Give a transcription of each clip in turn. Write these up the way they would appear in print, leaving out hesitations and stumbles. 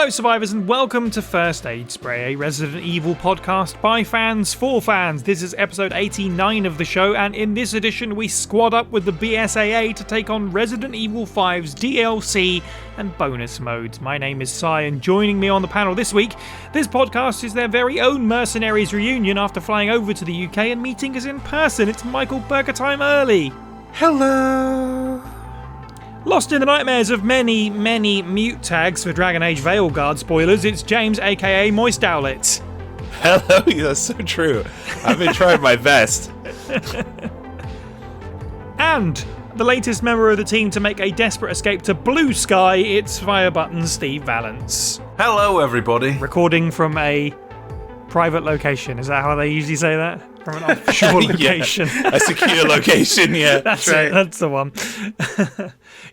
Hello survivors and welcome to First Aid Spray, a Resident Evil podcast by fans for fans. This is episode 89 of the show, and in this edition we squad up with the BSAA to take on Resident Evil 5's DLC and bonus modes. My name is Sai, and joining me on the panel this week, this podcast is their very own Mercenaries reunion after flying over to the UK and meeting us in person. It's Michael Burgertime Early. Hello. Lost in the nightmares of many mute tags for Dragon Age Veilguard spoilers, it's James aka Moist Owlet. Hello, that's so true. I've been trying my best. And the latest member of the team to make a desperate escape to Blue Sky, it's Fire Button Steve Valance. Hello, everybody. Recording from a private location. Is that how they usually say that? From an offshore location. Yeah, a secure location, yeah. That's right. It, that's the one.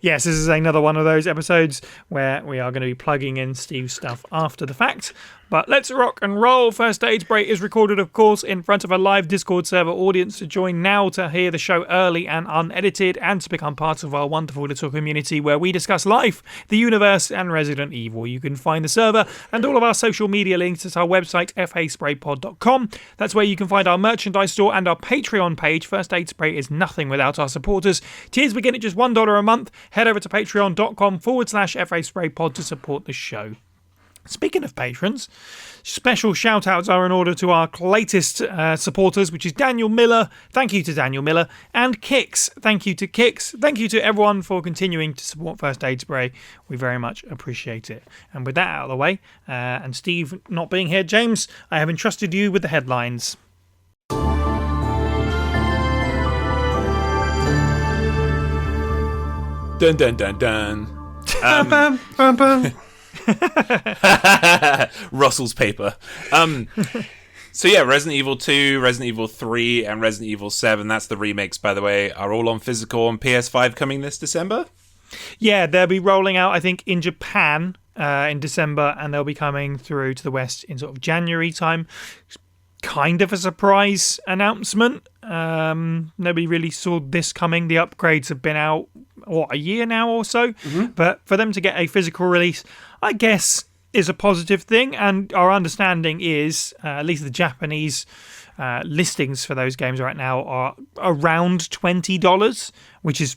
Yes, this is another one of those episodes where we are going to be plugging in Steve's stuff after the fact. But let's rock and roll. First Aid Break is recorded, of course, in front of a live Discord server audience. To join now to hear the show early and unedited and to become part of our wonderful little community where we discuss life, the universe and Resident Evil. You can find the server and all of our social media links at our website, faspraypod.com. That's where you can find our merchandise store and our Patreon page. First Aid Spray is nothing without our supporters. Tiers begin at just $1 a month. Head over to patreon.com/faspraypod to support the show. Speaking of patrons, special shout-outs are in order to our latest supporters, which is Daniel Miller. Thank you to Daniel Miller. And Kix. Thank you to Kix. Thank you to everyone for continuing to support First Aid Spray. We very much appreciate it. And with that out of the way, and Steve not being here, James, I have entrusted you with the headlines. Dun dun dun dun. Bum, bum, bum. Russell's paper. So yeah, Resident Evil 2, Resident Evil 3, and Resident Evil 7, that's the remakes, by the way, are all on physical on PS5 coming this December? Yeah, they'll be rolling out, I think, in Japan in December, and they'll be coming through to the West in sort of January time. Kind of a surprise announcement. Nobody really saw this coming. The upgrades have been out, a year now or so? Mm-hmm. But for them to get a physical release, I guess, is a positive thing. And our understanding is, at least the Japanese listings for those games right now are around $20, which is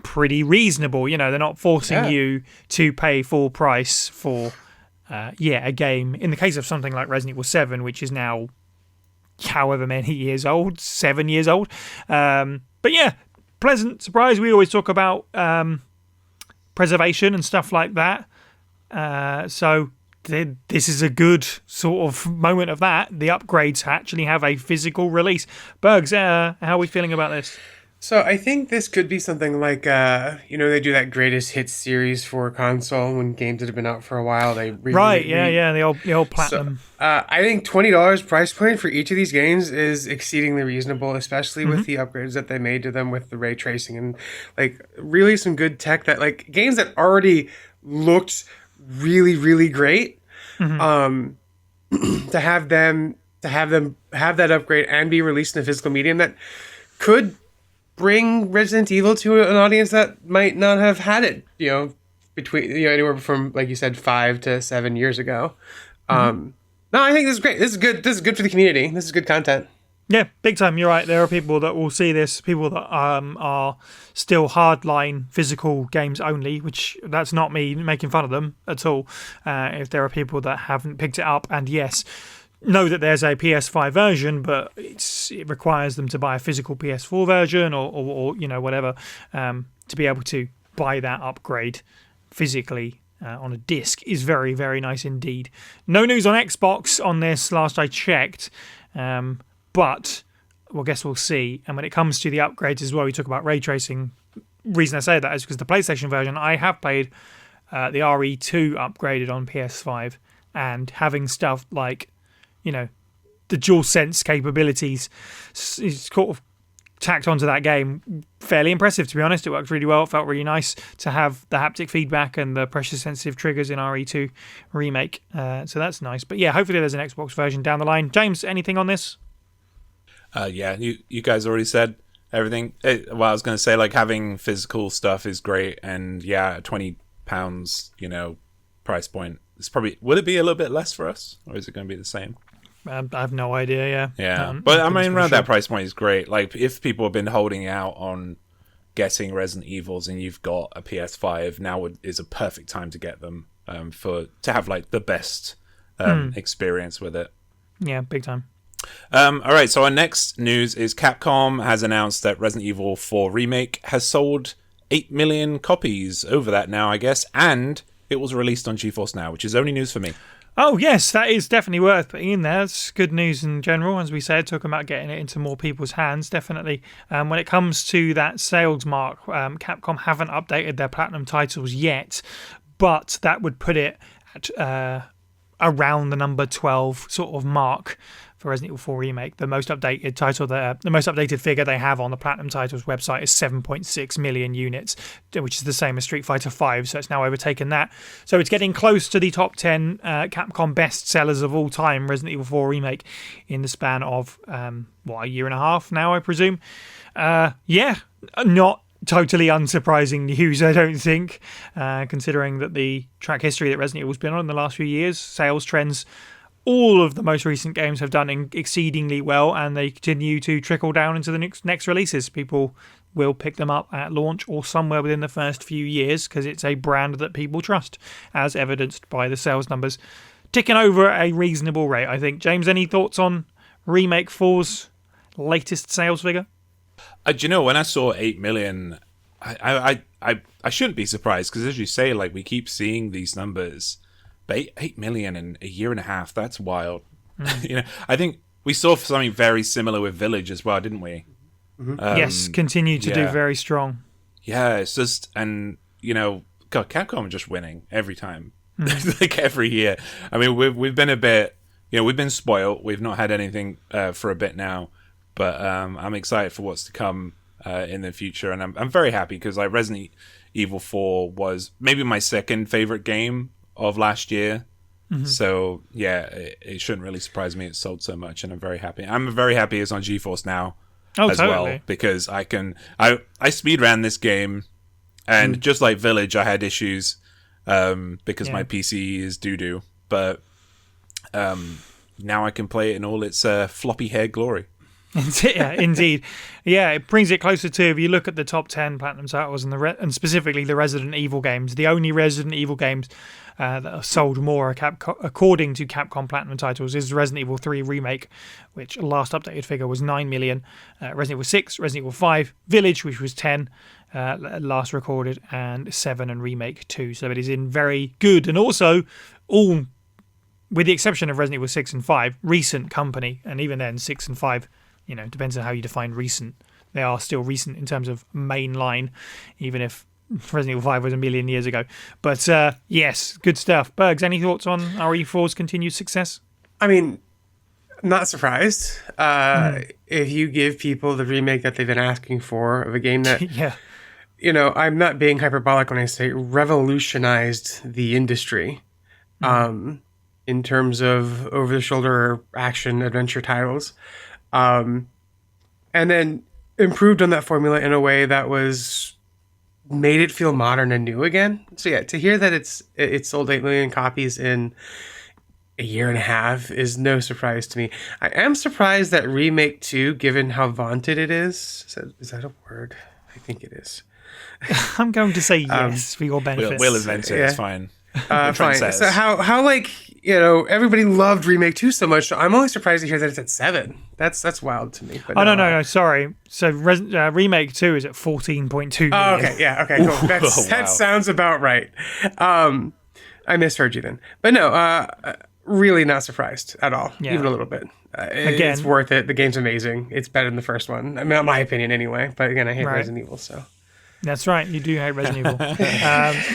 pretty reasonable. You know, they're not forcing you to pay full price for, a game. In the case of something like Resident Evil 7, which is now however many years old, 7 years old. But yeah, pleasant surprise. We always talk about preservation and stuff like that. So this is a good sort of moment of that. The upgrades actually have a physical release. Bugs, how are we feeling about this? So I think this could be something like, they do that greatest hits series for console when games that have been out for a while. They the old platinum. So, I think $20 price point for each of these games is exceedingly reasonable, especially with the upgrades that they made to them with the ray tracing and like really some good tech that like games that already looked really, really great. To have that upgrade and be released in a physical medium that could bring Resident Evil to an audience that might not have had it, between anywhere from, like you said, 5 to 7 years ago. No, I think this is great. This is good. This is good for the community. This is good content. Yeah, big time. You're right. There are people that will see this, people that are still hardline physical games only, which that's not me making fun of them at all. If there are people that haven't picked it up, and yes, know that there's a PS5 version, but it requires them to buy a physical PS4 version or whatever, to be able to buy that upgrade physically on a disc is very, very nice indeed. No news on Xbox on this last I checked, but I guess we'll see. And when it comes to the upgrades as well, we talk about ray tracing. The reason I say that is because the PlayStation version, I have played the RE2 upgraded on PS5, and having stuff like the DualSense capabilities is sort of tacked onto that game. Fairly impressive, to be honest. It worked really well. It felt really nice to have the haptic feedback and the pressure-sensitive triggers in RE2 Remake. So that's nice. But yeah, hopefully there's an Xbox version down the line. James, anything on this? You guys already said everything. I was going to say, like, having physical stuff is great. And yeah, £20, price point it's probably, would it be a little bit less for us, or is it going to be the same? I have no idea. Yeah. Yeah, but I mean, around that price point is great. Like, if people have been holding out on getting Resident Evils and you've got a PS5, now is a perfect time to get them to have like the best experience with it. Yeah, big time. All right, so our next news is Capcom has announced that Resident Evil 4 Remake has sold 8 million copies over that now, I guess, and it was released on GeForce Now, which is only news for me. Oh, yes, that is definitely worth putting in there. It's good news in general, as we said, talking about getting it into more people's hands, definitely. When it comes to that sales mark, Capcom haven't updated their Platinum titles yet, but that would put it at around the number 12 sort of mark for Resident Evil 4 Remake. The most updated title, the most updated figure they have on the Platinum Titles website is 7.6 million units, which is the same as Street Fighter 5, so it's now overtaken that. So it's getting close to the top 10 Capcom best sellers of all time, Resident Evil 4 Remake, in the span of, a year and a half now, I presume. Not totally unsurprising news, I don't think, considering that the track history that Resident Evil's been on in the last few years, sales trends. All of the most recent games have done exceedingly well, and they continue to trickle down into the next releases. People will pick them up at launch or somewhere within the first few years because it's a brand that people trust, as evidenced by the sales numbers ticking over at a reasonable rate, I think. James, any thoughts on Remake 4's latest sales figure? Do you know, when I saw 8 million, I shouldn't be surprised, because as you say, like, we keep seeing these numbers. But 8 million in a year and a half, that's wild. I think we saw something very similar with Village as well, didn't we? Mm-hmm. Yes, continue to do very strong. Yeah, it's just, and, God, Capcom are just winning every time. Like, every year. I mean, we've been a bit, we've been spoiled. We've not had anything for a bit now. But I'm excited for what's to come in the future. And I'm very happy, because like Resident Evil 4 was maybe my second favorite game of last year. So yeah, it shouldn't really surprise me it sold so much, and I'm very happy. I'm very happy it's on GeForce Now well, because I speed ran this game, and just like Village, I had issues because my PC is doo-doo, but now I can play it in all its floppy hair glory. Yeah, indeed. Yeah, it brings it closer to, if you look at the top 10 Platinum titles and specifically the Resident Evil games, the only Resident Evil games that are sold more according to Capcom Platinum titles is Resident Evil 3 Remake, which last updated figure was 9 million, Resident Evil 6, Resident Evil 5, Village, which was 10 last recorded, and 7 and Remake 2. So it is in very good, and also all, with the exception of Resident Evil 6 and 5, recent company, and even then 6 and 5, depends on how you define recent. They are still recent in terms of mainline, even if Resident Evil 5 was a million years ago. But yes, good stuff. Bergs, any thoughts on RE4's continued success? I mean, not surprised. If you give people the remake that they've been asking for of a game that, I'm not being hyperbolic when I say revolutionized the industry in terms of over-the-shoulder action adventure titles. And then improved on that formula in a way that made it feel modern and new again. So yeah, to hear that it sold 8 million copies in a year and a half is no surprise to me. I am surprised that Remake 2, given how vaunted it is that a word? I think it is. I'm going to say yes for your benefit. We'll invent it. Yeah. It's fine. Fine. So how everybody loved Remake 2 so much. So I'm only surprised to hear that it's at 7. That's wild to me. But no, sorry. So Remake 2 is at 14.2 million. Oh, okay, yeah, okay, cool. That sounds about right. I misheard you then, but no, really not surprised at all, even a little bit. Again, it's worth it. The game's amazing. It's better than the first one. I mean, in my opinion, anyway. But again, I hate Resident Evil, so. That's right, you do hate Resident Evil.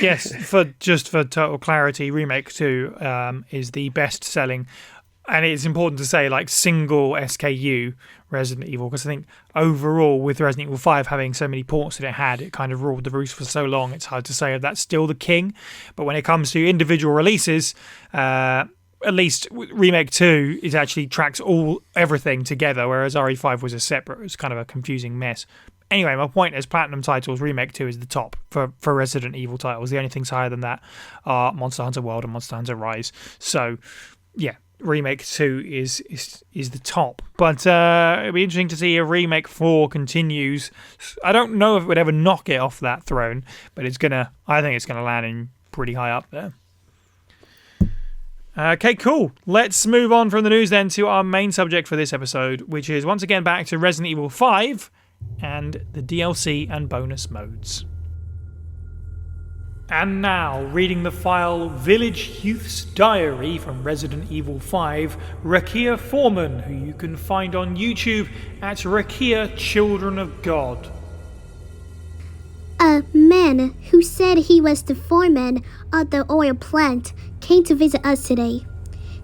Yes, for total clarity, Remake 2 is the best-selling, and it's important to say, like, single SKU Resident Evil, because I think overall, with Resident Evil 5 having so many ports that it had, it kind of ruled the roost for so long, it's hard to say if that's still the king. But when it comes to individual releases, at least Remake 2 is actually tracks everything together, whereas RE5 was a separate, it was kind of a confusing mess. Anyway, my point is Platinum titles, Remake 2 is the top for Resident Evil titles. The only things higher than that are Monster Hunter World and Monster Hunter Rise. So, yeah, Remake 2 is the top. But it'll be interesting to see if Remake 4 continues. I don't know if it would ever knock it off that throne, but I think it's going to land in pretty high up there. Okay, cool. Let's move on from the news then to our main subject for this episode, which is once again back to Resident Evil 5 and the DLC and bonus modes. And now, reading the file Village Youth's Diary from Resident Evil 5, Rakia Foreman, who you can find on YouTube at Rakia Children of God. A man who said he was the foreman of the oil plant came to visit us today.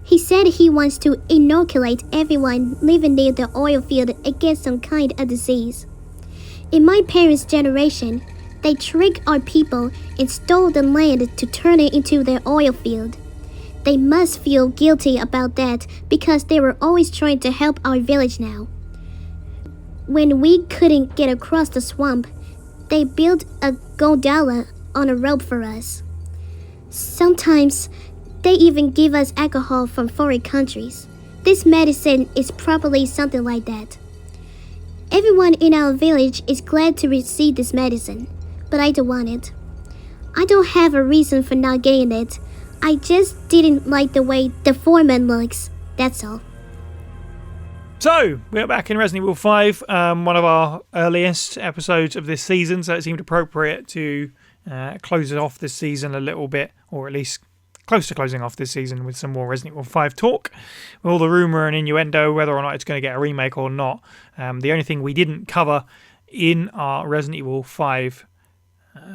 He said he wants to inoculate everyone living near the oil field against some kind of disease. In my parents' generation, they tricked our people and stole the land to turn it into their oil field. They must feel guilty about that because they were always trying to help our village now. When we couldn't get across the swamp, they built a gondola on a rope for us. Sometimes, they even give us alcohol from foreign countries. This medicine is probably something like that. Everyone in our village is glad to receive this medicine, but I don't want it. I don't have a reason for not getting it. I just didn't like the way the foreman looks, that's all. So, we're back in Resident Evil 5, one of our earliest episodes of this season, so it seemed appropriate to close it off this season a little bit, or at least close to closing off this season with some more Resident Evil 5 talk. With all the rumour and innuendo, whether or not it's going to get a remake or not. The only thing we didn't cover in our Resident Evil 5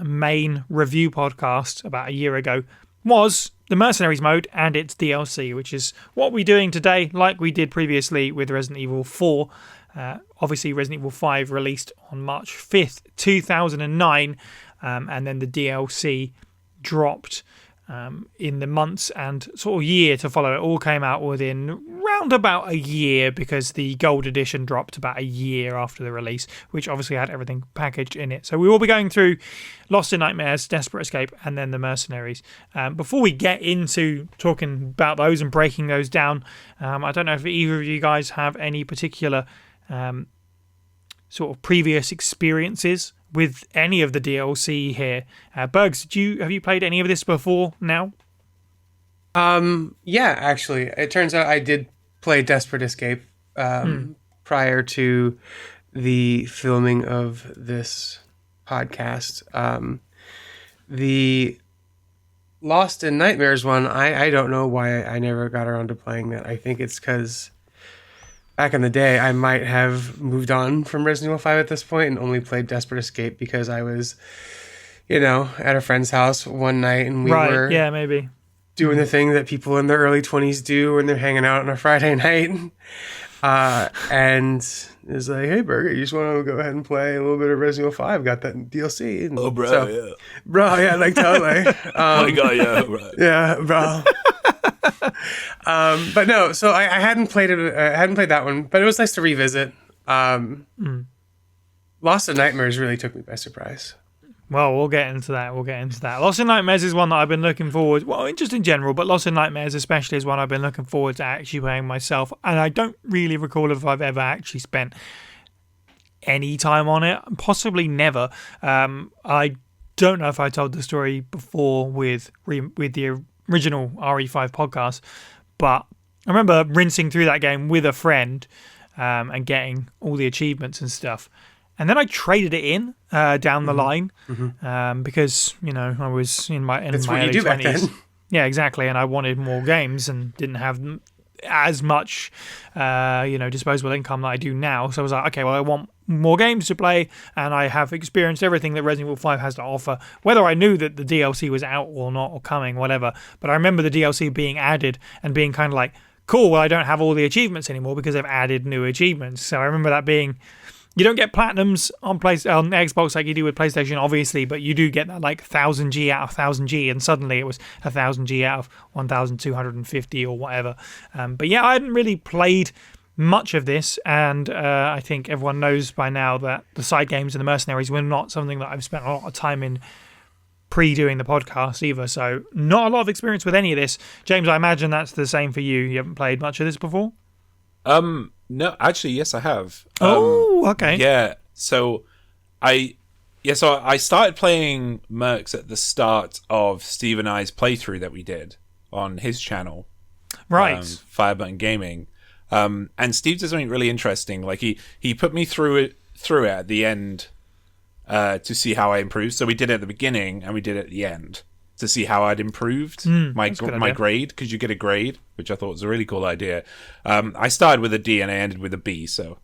main review podcast about a year ago was the Mercenaries mode and its DLC, which is what we're doing today, like we did previously with Resident Evil 4. Obviously, Resident Evil 5 released on March 5th, 2009, and then the DLC dropped in the months and sort of year to follow. It all came out within round about a year because the gold edition dropped about a year after the release, which obviously had everything packaged in it. So we will be going through Lost in Nightmares, Desperate Escape, and then the Mercenaries. Before we get into talking about those and breaking those down, I don't know if either of you guys have any particular sort of previous experiences with any of the DLC here. Bugs, have you played any of this before now? Yeah, actually. It turns out I did play Desperate Escape prior to the filming of this podcast. The Lost in Nightmares one, I don't know why I never got around to playing that. I think it's because back in the day, I might have moved on from Resident Evil 5 at this point and only played Desperate Escape because I was, at a friend's house one night and we were maybe doing the thing that people in their early 20s do when they're hanging out on a Friday night. And it's like, hey, Burger, you just want to go ahead and play a little bit of Resident Evil 5? Got that DLC. And oh, bro, yeah. Bro, yeah, like totally. My God, yeah, bro. Yeah, bro. But no, so I hadn't played it. I hadn't played that one, but it was nice to revisit. Lost in Nightmares really took me by surprise. Well, we'll get into that. Lost in Nightmares is one that I've been looking forward. Well, just in general, but Lost in Nightmares especially is one I've been looking forward to actually playing myself. And I don't really recall if I've ever actually spent any time on it. Possibly never. I don't know if I told the story before with the original RE5 podcast, but I remember rinsing through that game with a friend and getting all the achievements and stuff. And then I traded it in down the line because, I was in my early 20s. Yeah, exactly. And I wanted more games and didn't have as much, disposable income that I do now. So I was like, okay, well, I want more games to play, and I have experienced everything that Resident Evil 5 has to offer, whether I knew that the DLC was out or not or coming, whatever. But I remember the DLC being added and being kind of like, cool, well, I don't have all the achievements anymore because they've added new achievements. So I remember that being... You don't get platinums on Xbox like you do with PlayStation, obviously, but you do get that like 1000G out of 1000G, and suddenly it was 1000G out of 1250 or whatever. But yeah, I hadn't really played much of this, and I think everyone knows by now that the side games and the Mercenaries were not something that I've spent a lot of time in pre-doing the podcast either, so not a lot of experience with any of this. James, I imagine that's the same for you. You haven't played much of this before? No, actually, yes, I have. Okay. Yeah, so I started playing Mercs at the start of Steve and I's playthrough that we did on his channel. Right. Firebutton Gaming. And Steve did something really interesting. Like he put me through it at the end to see how I improved. So we did it at the beginning and we did it at the end to see how I'd improved my grade, because you get a grade, which I thought was a really cool idea. I started with a D and I ended with a B, so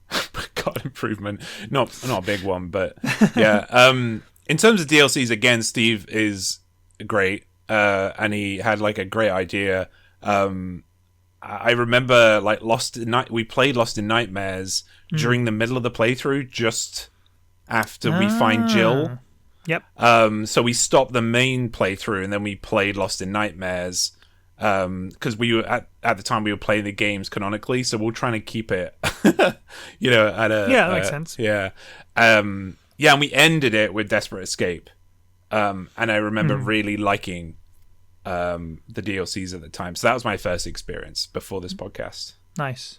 got improvement. Not a big one, but yeah. In terms of DLCs, again, Steve is great, and he had like a great idea. I remember like we played Lost in Nightmares during the middle of the playthrough, just after we find Jill. Yep. So we stopped the main playthrough and then we played Lost in Nightmares. Because we were at the time we were playing the games canonically, so we're trying to keep it, at a that makes sense. Yeah, and we ended it with Desperate Escape. And I remember really liking the DLCs at the time. So that was my first experience before this podcast. Nice.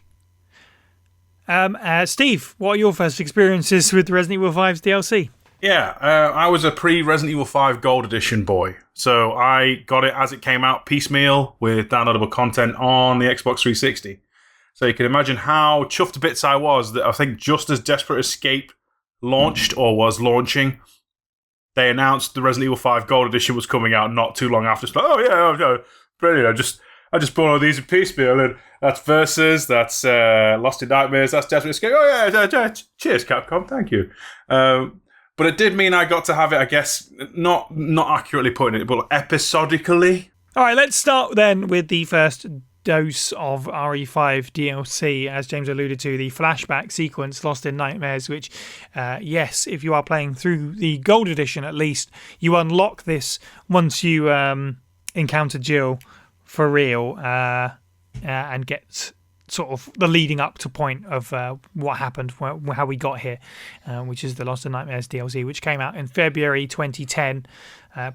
Steve, what are your first experiences with Resident Evil 5's DLC? Yeah, I was a pre-Resident Evil 5 Gold Edition boy. So I got it as it came out piecemeal with downloadable content on the Xbox 360. So you can imagine how chuffed to bits I was that I think just as Desperate Escape launched or was launching, they announced the Resident Evil 5 Gold Edition was coming out not too long after. It's like, brilliant. I just bought all these in piecemeal, and that's Versus, that's Lost in Nightmares, that's Desperate Escape. Oh yeah, cheers Capcom, thank you. But it did mean I got to have it, I guess, not accurately putting it, but episodically. All right, let's start then with the first dose of RE5 DLC, as James alluded to, the flashback sequence, Lost in Nightmares, which, yes, if you are playing through the Gold Edition at least, you unlock this once you encounter Jill for real and get sort of the leading up to point of what happened, how we got here, which is the Lost in Nightmares DLC, which came out in February 2010.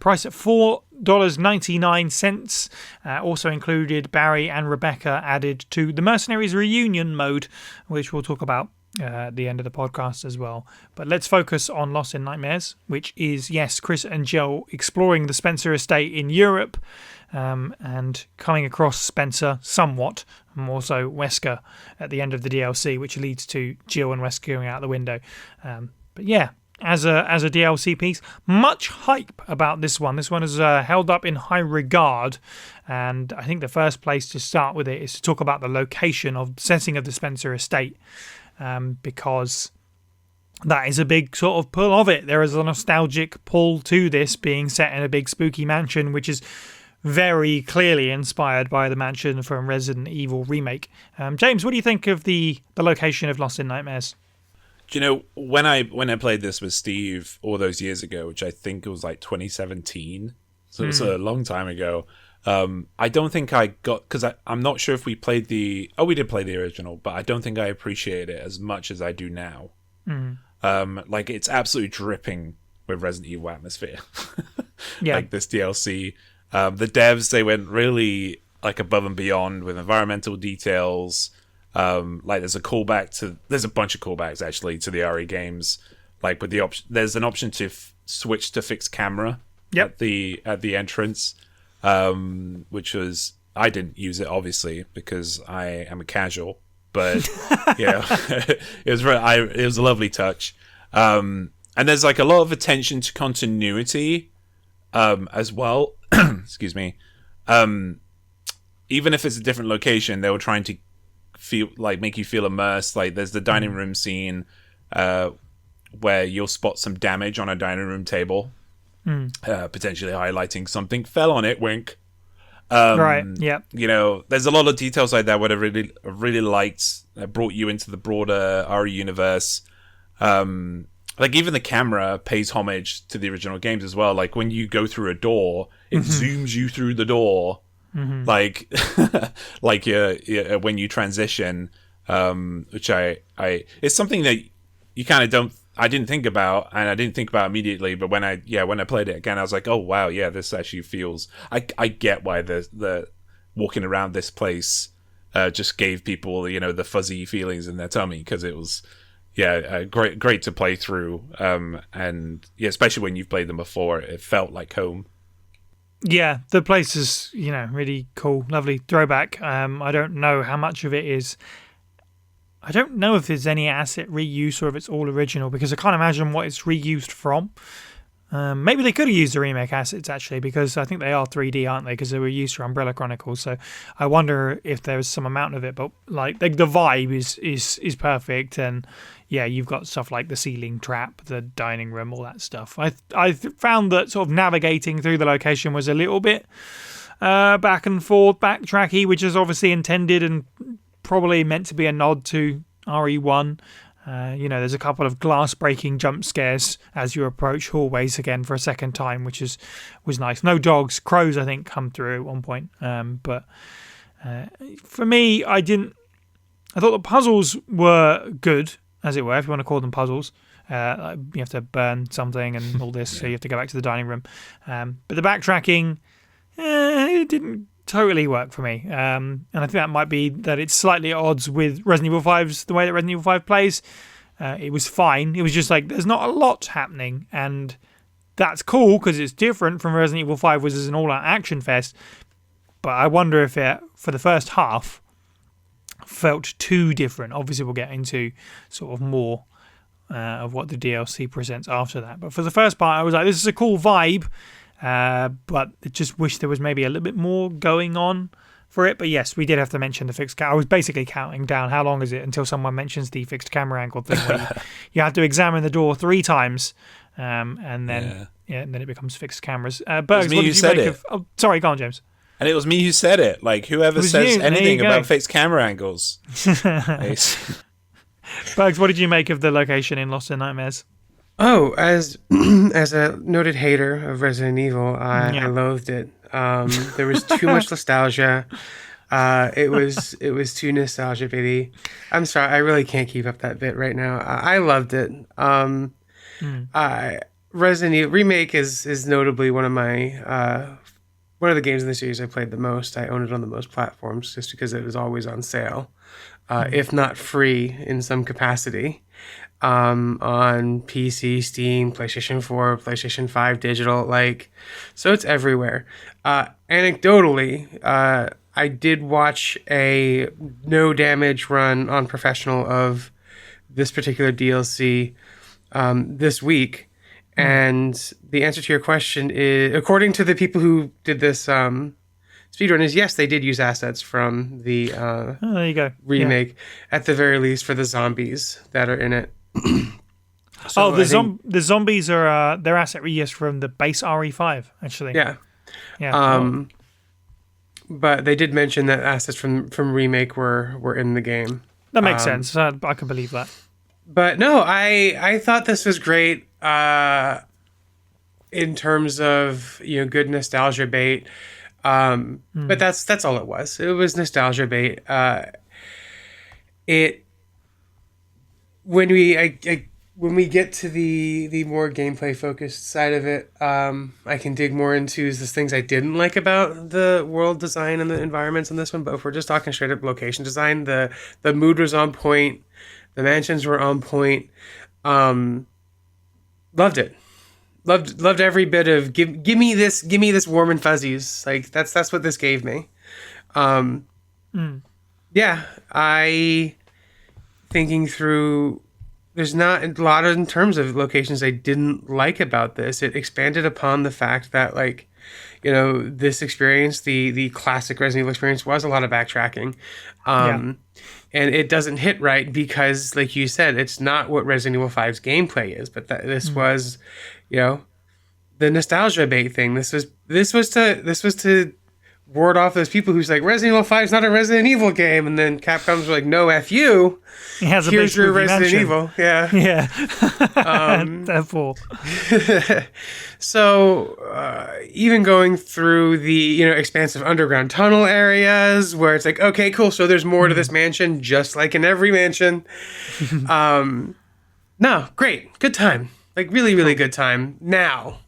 Priced at $4.99. Also included Barry and Rebecca added to the Mercenaries reunion mode, which we'll talk about at the end of the podcast as well. But let's focus on Lost in Nightmares, which is, yes, Chris and Jill exploring the Spencer estate in Europe, and coming across Spencer somewhat, and also Wesker at the end of the DLC, which leads to Jill and Wesker going out the window. But yeah, as a DLC piece, much hype about this one. This one is held up in high regard, and I think the first place to start with it is to talk about the location of setting of the Spencer estate, because that is a big sort of pull of it. There is a nostalgic pull to this being set in a big spooky mansion, which is very clearly inspired by the mansion from Resident Evil Remake. James, what do you think of the location of Lost in Nightmares? Do you know, when I played this with Steve all those years ago, which I think it was like 2017, so it was a long time ago, I don't think I got, because I'm not sure if we played we did play the original, but I don't think I appreciated it as much as I do now. Like, it's absolutely dripping with Resident Evil atmosphere. Yeah. Like this DLC. The devs, they went really like above and beyond with environmental details. Like there's a bunch of callbacks actually to the RE games. Like with the option, there's an option to switch to fixed camera. Yep. At the entrance, which was, I didn't use it obviously because I am a casual, but yeah, it was a lovely touch. And there's like a lot of attention to continuity, as well. Excuse me. Even if it's a different location, they were trying to make you feel immersed. Like there's the dining room scene, where you'll spot some damage on a dining room table, potentially highlighting something fell on it. Wink. Right. Yeah. You know, there's a lot of details like that. What I really liked, that brought you into the broader RE universe. Like even the camera pays homage to the original games as well. Like when you go through a door, it zooms you through the door. Like, like when you transition, which I it's something that you kind of I didn't think about, and I didn't think about immediately. But when I played it again, I was like, oh wow, yeah, this actually feels. I get why the walking around this place just gave people the fuzzy feelings in their tummy, because it was great to play through, and especially when you've played them before, it felt like home. Yeah, the place is, really cool, lovely throwback. I don't know how much of it is. I don't know if there's any asset reuse or if it's all original, because I can't imagine what it's reused from. Maybe they could have used the remake assets, actually, because I think they are 3D, aren't they? Because they were used for Umbrella Chronicles. So I wonder if there was some amount of it. But like the vibe is perfect, and yeah, you've got stuff like the ceiling trap, the dining room, all that stuff. I found that sort of navigating through the location was a little bit back and forth, backtracky, which is obviously intended and probably meant to be a nod to RE1. There's a couple of glass-breaking jump scares as you approach hallways again for a second time, which was nice. No dogs, crows, I think, come through at one point. But for me, I thought the puzzles were good, as it were, if you want to call them puzzles. You have to burn something and all this, so you have to go back to the dining room. But the backtracking, it didn't totally work for me. And I think that might be that it's slightly at odds with Resident Evil 5's, the way that Resident Evil 5 plays. It was fine. It was just like there's not a lot happening, and that's cool because it's different from Resident Evil 5, which is an all-out action fest. But I wonder if it, for the first half, felt too different. Obviously, we'll get into sort of more of what the DLC presents after that. But for the first part, I was like, this is a cool vibe. But I just wish there was maybe a little bit more going on for it. But yes, we did have to mention the fixed camera. I was basically counting down how long is it until someone mentions the fixed camera angle thing, where you have to examine the door 3 times, and then and then it becomes fixed cameras. Bergs, what did you make of? Oh, sorry, go on, James. And it was me who said it. Like, whoever says anything about fixed camera angles. Bergs, what did you make of the location in Lost in Nightmares? Oh, as a noted hater of Resident Evil, I loathed it. There was too much nostalgia. It was too nostalgia bitty. I'm sorry, I really can't keep up that bit right now. I loved it. Resident Evil Remake is notably one of the games in the series I played the most. I own it on the most platforms just because it was always on sale, if not free in some capacity. On PC, Steam, PlayStation 4, PlayStation 5 digital, so it's everywhere. Anecdotally, I did watch a no damage run on professional of this particular DLC this week, and the answer to your question is, according to the people who did this speedrun, is yes, they did use assets from the there you go. remake, at the very least for the zombies that are in it. So the zombies are their asset reuse from the base RE5, actually. Yeah. But they did mention that assets from Remake were in the game. That makes sense. I can believe that. But no, I thought this was great in terms of good nostalgia bait. But that's all it was. It was nostalgia bait. When we get to the more gameplay focused side of it, I can dig more into the things I didn't like about the world design and the environments in this one. But if we're just talking straight up location design, the mood was on point, the mansions were on point. Loved it. Loved every bit of give me this warm and fuzzies. That's what this gave me. Yeah, thinking through, there's not a lot in terms of locations I didn't like about this. It expanded upon the fact that this experience, the classic Resident Evil experience, was a lot of backtracking. And it doesn't hit right because, like you said, it's not what Resident Evil 5's gameplay is, but this was, the nostalgia bait thing. This was to ward off those people who's like, Resident Evil 5 is not a Resident Evil game, and then Capcom's like, no, F you. He has a Here's big your spooky Resident mansion. Evil. Yeah. Yeah. Therefore. So even going through the expansive underground tunnel areas where it's like, okay, cool, so there's more to this mansion, just like in every mansion. No, great, good time, like really, really good time. Now,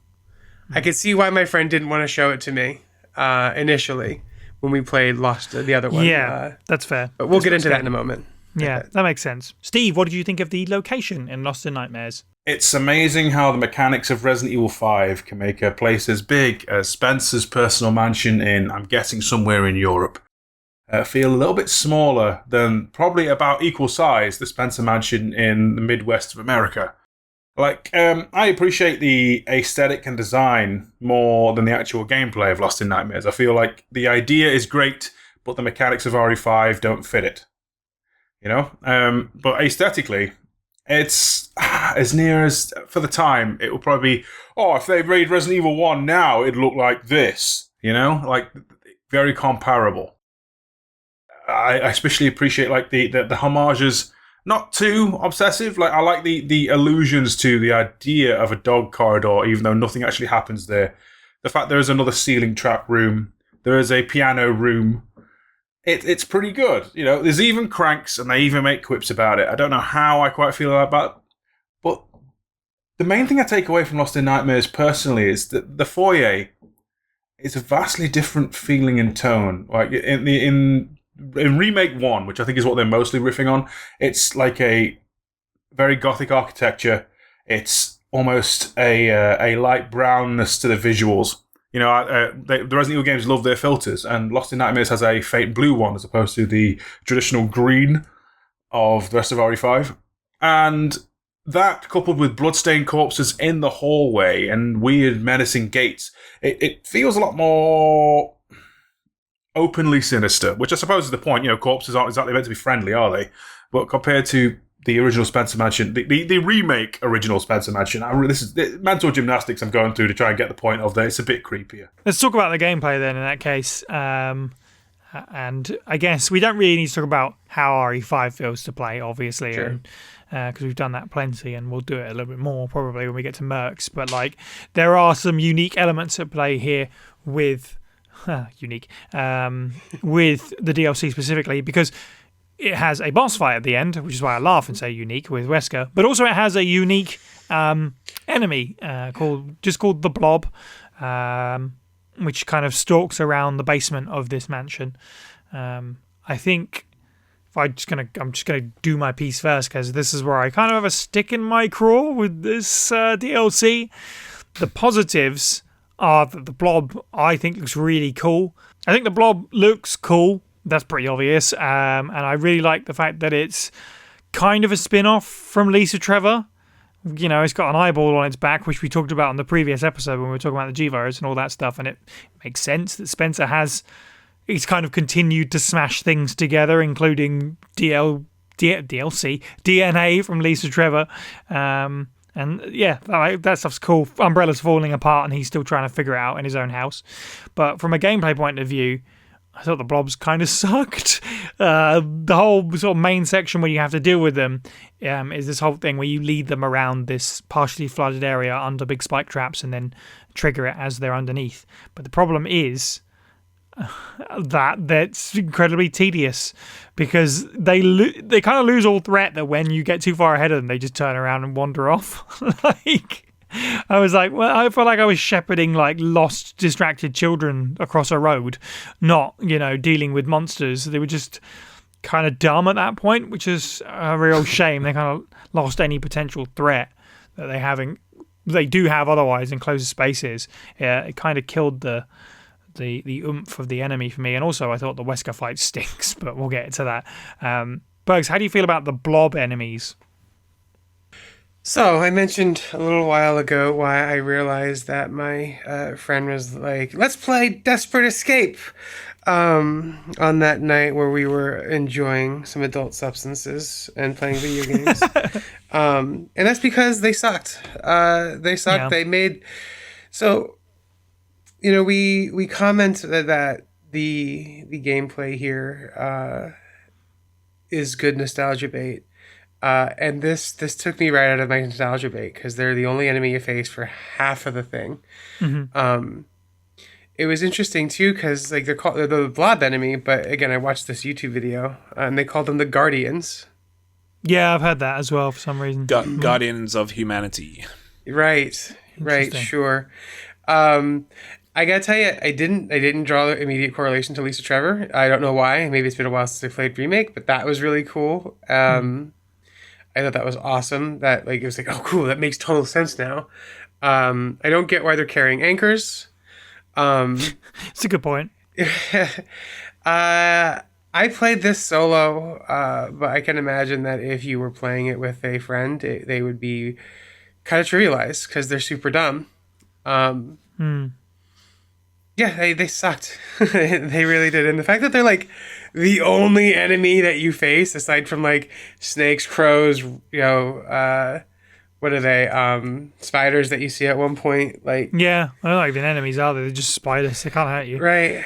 I could see why my friend didn't want to show it to me initially when we played Lost, the other one. Yeah, that's fair. But we'll get into that in a moment. Yeah, that makes sense. Steve, what did you think of the location in Lost in Nightmares? It's amazing how the mechanics of Resident Evil 5 can make a place as big as Spencer's personal mansion in, I'm guessing, somewhere in Europe, feel a little bit smaller than probably about equal size the Spencer mansion in the Midwest of America. Like, I appreciate the aesthetic and design more than the actual gameplay of Lost in Nightmares. I feel like the idea is great, but the mechanics of RE5 don't fit it. But aesthetically, it's as near as, for the time, it will probably be, if they made Resident Evil 1 now, it'd look like this, like, very comparable. I especially appreciate, like, the homages, not too obsessive. Like, I like the allusions to the idea of a dog corridor, even though nothing actually happens there. The fact there is another ceiling trap room, there is a piano room. It's pretty good. There's even cranks, and they even make quips about it. I don't know how I quite feel about it, but the main thing I take away from Lost in Nightmares personally is that the foyer is a vastly different feeling and tone. Like in Remake 1, which I think is what they're mostly riffing on, it's like a very gothic architecture. It's almost a light brownness to the visuals. The Resident Evil games love their filters, and Lost in Nightmares has a faint blue one as opposed to the traditional green of the rest of RE5. And that, coupled with bloodstained corpses in the hallway and weird menacing gates, it feels a lot more openly sinister, which I suppose is the point. Corpses aren't exactly meant to be friendly, are they? But compared to the original Spencer Mansion, the remake original Spencer Mansion, this is mental gymnastics I'm going through to try and get the point of that. It's a bit creepier. Let's talk about the gameplay then in that case. And I guess we don't really need to talk about how RE5 feels to play, obviously, Sure. Because we've done that plenty, and we'll do it a little bit more probably when we get to Mercs. But like, there are some unique elements at play here with with the DLC specifically, because it has a boss fight at the end, which is why I laugh and say unique with Wesker. But also it has a unique enemy called the Blob, which kind of stalks around the basement of this mansion. I think I'm just gonna do my piece first, because this is where I kind of have a stick in my craw with this DLC. The positives are that the Blob, I think, looks really cool. I think the Blob looks cool. That's pretty obvious. And I really like the fact that it's kind of a spin-off from Lisa Trevor. It's got an eyeball on its back, which we talked about in the previous episode when we were talking about the G-Virus and all that stuff. And it makes sense that Spencer he's kind of continued to smash things together, including DLC, DNA from Lisa Trevor. And yeah, that stuff's cool. Umbrella's falling apart and he's still trying to figure it out in his own house. But from a gameplay point of view, I thought the Blobs kind of sucked. The whole sort of main section where you have to deal with them is this whole thing where you lead them around this partially flooded area under big spike traps and then trigger it as they're underneath. But the problem is that's incredibly tedious, because they kind of lose all threat that when you get too far ahead of them, they just turn around and wander off. I was like, well, I felt like I was shepherding like lost, distracted children across a road, not, dealing with monsters. They were just kind of dumb at that point, which is a real shame. They kind of lost any potential threat that they do have otherwise in closer spaces. Yeah, it kind of killed the oomph of the enemy for me. And also I thought the Wesker fight stinks, but we'll get to that. Bergs, how do you feel about the Blob enemies? So I mentioned a little while ago why I realized that my friend was like, let's play Desperate Escape on that night where we were enjoying some adult substances and playing video games. And that's because they sucked. They sucked. Yeah. They made... So, we commented that the gameplay here is good nostalgia bait. And this took me right out of my nostalgia bait because they're the only enemy you face for half of the thing. It was interesting too because like they're the blob enemy, but again I watched this YouTube video and they called them the Guardians. Yeah, I've heard that as well for some reason. Guardians of Humanity. Right, sure. I gotta tell you, I didn't draw the immediate correlation to Lisa Trevor. I don't know why. Maybe it's been a while since I played Remake, but that was really cool. I thought that was awesome. That like it was like, oh cool, that makes total sense now. I don't get why they're carrying anchors. It's a good point. I played this solo, but I can imagine that if you were playing it with a friend, they would be kind of trivialized because they're super dumb. Yeah, they sucked. They really did. And the fact that they're like the only enemy that you face, aside from like snakes, crows, what are they? Spiders that you see at one point, like yeah, they're not even enemies, are they? They're just spiders. They can't hurt you, right?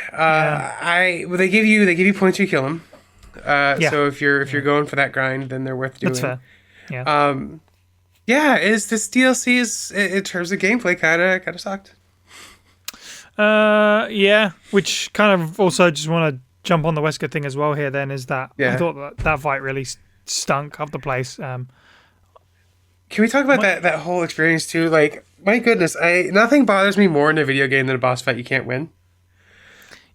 They give you points you kill them. So if you're going for that grind, then they're worth doing. That's fair. Yeah. Is this DLC is in terms of gameplay kind of sucked. Yeah, which kind of also just want to jump on the Wesker thing as well here. Then is that I thought that fight really stunk up the place. Can we talk about that whole experience too? Like, my goodness, nothing bothers me more in a video game than a boss fight you can't win.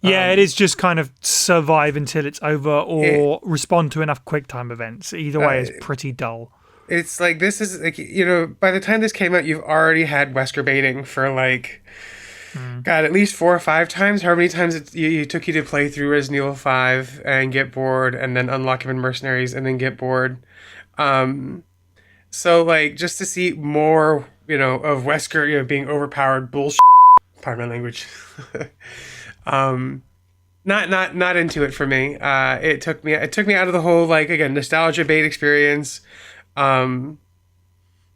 Yeah, it is just kind of survive until it's over or respond to enough QuickTime events. Either way is pretty dull. It's like, this is like, by the time this came out, you've already had Wesker baiting for like, God, at least 4 or 5 times. How many times it took you to play through Resident Evil 5 and get bored and then unlock him in Mercenaries and then get bored. So, like, just to see more, of Wesker, being overpowered bullshit. Pardon my language. Not into it for me. It took me out of the whole, like, again, nostalgia bait experience.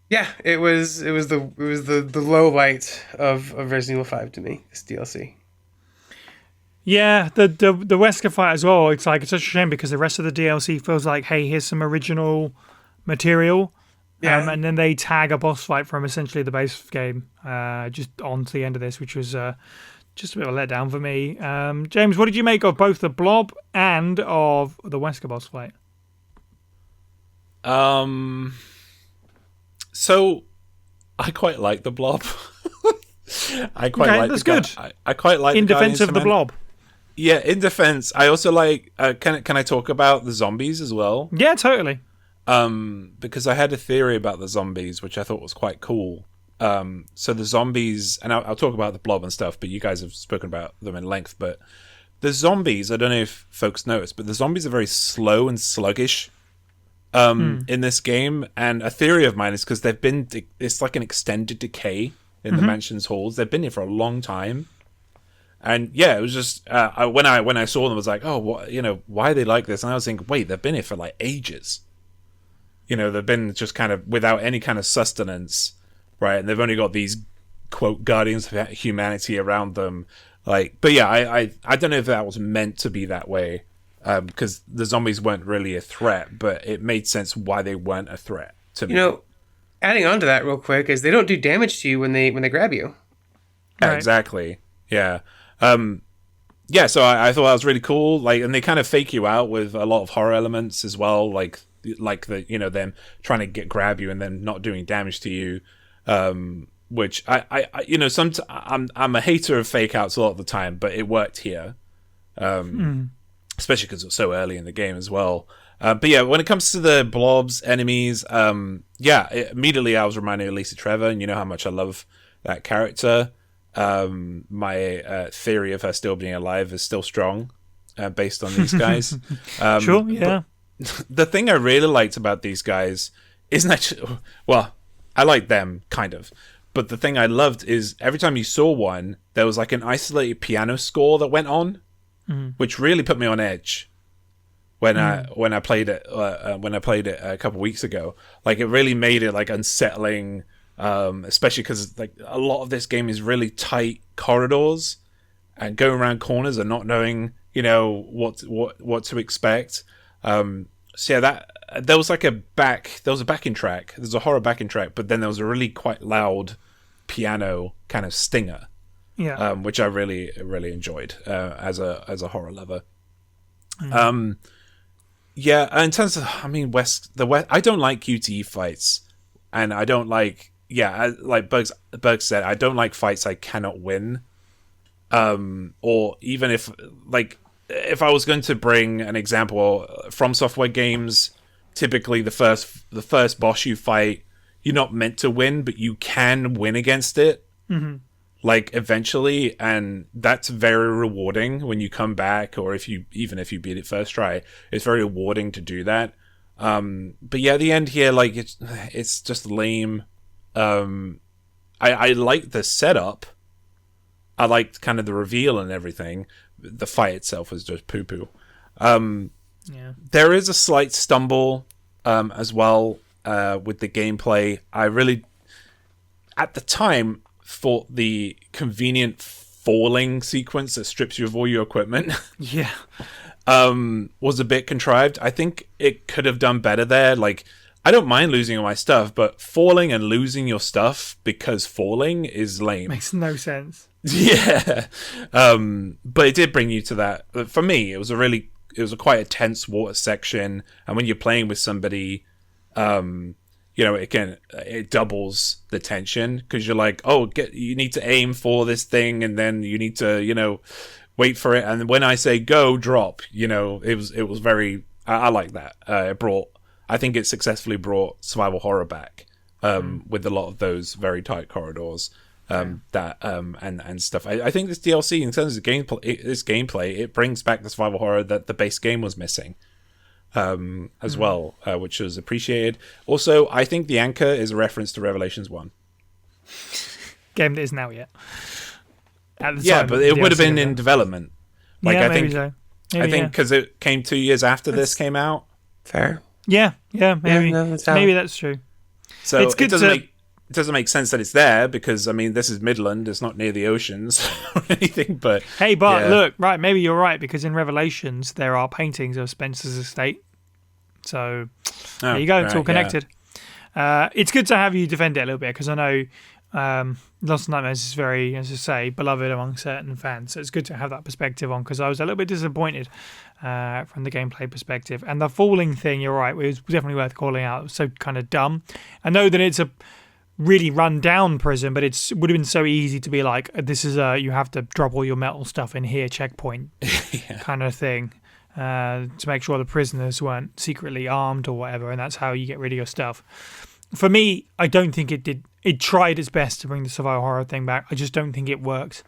Yeah, it was the low light of Resident Evil 5 to me. This DLC. Yeah, the Wesker fight as well. It's like it's such a shame because the rest of the DLC feels like, hey, here's some original material. Yeah. And then they tag a boss fight from essentially the base game just on to the end of this, which was just a bit of a letdown for me. James, what did you make of both the Blob and of the Wesker boss fight? So I quite like the Blob. I quite like that's good. I quite like in defense of the Blob. Yeah, in defense. I also like. Can I talk about the zombies as well? Yeah, totally. Because I had a theory about the zombies, which I thought was quite cool. So the zombies, and I'll talk about the Blob and stuff, but you guys have spoken about them in length. But the zombies, I don't know if folks noticed, but the zombies are very slow and sluggish in this game. And a theory of mine is because it's like an extended decay in the mansion's halls. They've been here for a long time. And yeah, it was just when I saw them, I was like, oh, what, why are they like this? And I was thinking, wait, they've been here for like ages. They've been just kind of without any kind of sustenance, right? And they've only got these quote guardians of humanity around them. Like, but yeah, I don't know if that was meant to be that way, because the zombies weren't really a threat, but it made sense why they weren't a threat to me. Adding on to that real quick is they don't do damage to you when they grab you. Yeah, right. Exactly. Yeah. Yeah. So I thought that was really cool. Like, and they kind of fake you out with a lot of horror elements as well. Like the them trying to grab you and then not doing damage to you, which I'm a hater of fake outs a lot of the time, but it worked here, especially because it was so early in the game as well. But yeah, when it comes to the Blobs enemies, immediately I was reminded of Lisa Trevor, and you know how much I love that character. My theory of her still being alive is still strong, based on these guys. Sure, yeah. The thing I really liked about these guys isn't actually... Well, I like them, kind of. But the thing I loved is every time you saw one, there was like an isolated piano score that went on, which really put me on edge when I played it a couple weeks ago. Like, it really made it like unsettling, especially because like a lot of this game is really tight corridors, and going around corners and not knowing, what to expect. So yeah, that there was a backing track. There's a horror backing track, but then there was a really quite loud piano kind of stinger, which I really really enjoyed as a horror lover. Yeah, in terms of, the West, I don't like QTE fights, and I don't like, like Berg said, I don't like fights I cannot win. Or even if I was going to bring an example from Software games, typically the first boss you fight, you're not meant to win, but you can win against it. Mm-hmm. Eventually, and that's very rewarding when you come back, or if you beat it first try, it's very rewarding to do that. But yeah, the end here, it's just lame. I like the setup. I liked kind of the reveal and everything. The fight itself was just poo-poo. There is a slight stumble as well with the gameplay. I really, at the time, thought the convenient falling sequence that strips you of all your equipment was a bit contrived. I think it could have done better there. I don't mind losing all my stuff, but falling and losing your stuff because falling is lame. Makes no sense. Yeah. But it did bring you to that. For me, it was quite a tense water section, and when you're playing with somebody, it doubles the tension, because you're like, you need to aim for this thing, and then you need to, wait for it, and when I say go, drop, it was very, I like that. I think it successfully brought survival horror back, with a lot of those very tight corridors, and stuff. I think this DLC, in terms of gameplay, it brings back the survival horror that the base game was missing. As well, which was appreciated. Also, I think the anchor is a reference to Revelations 1. Game that isn't out yet. At the time, but it would have been in development. I think so. Maybe because it came 2 years after this came out. Fair. Yeah, maybe. Yeah, no, maybe that's true. So it doesn't make sense that it's there, because this is Midland. It's not near the oceans or anything. But look, right? Maybe you're right, because in Revelations there are paintings of Spencer's estate. So there you go. It's all connected. Yeah. It's good to have you defend it a little bit, because I know Lost in Nightmares is very, as I say, beloved among certain fans. So it's good to have that perspective on, because I was a little bit disappointed from the gameplay perspective. And the falling thing, you're right, it was definitely worth calling out. It was so kind of dumb. I know that it's a really run down prison, but it would have been so easy to be like, this is you have to drop all your metal stuff in here, checkpoint kind of thing, to make sure the prisoners weren't secretly armed or whatever, and that's how you get rid of your stuff. For me, I don't think it did. It tried its best to bring the survival horror thing back. I just don't think it worked.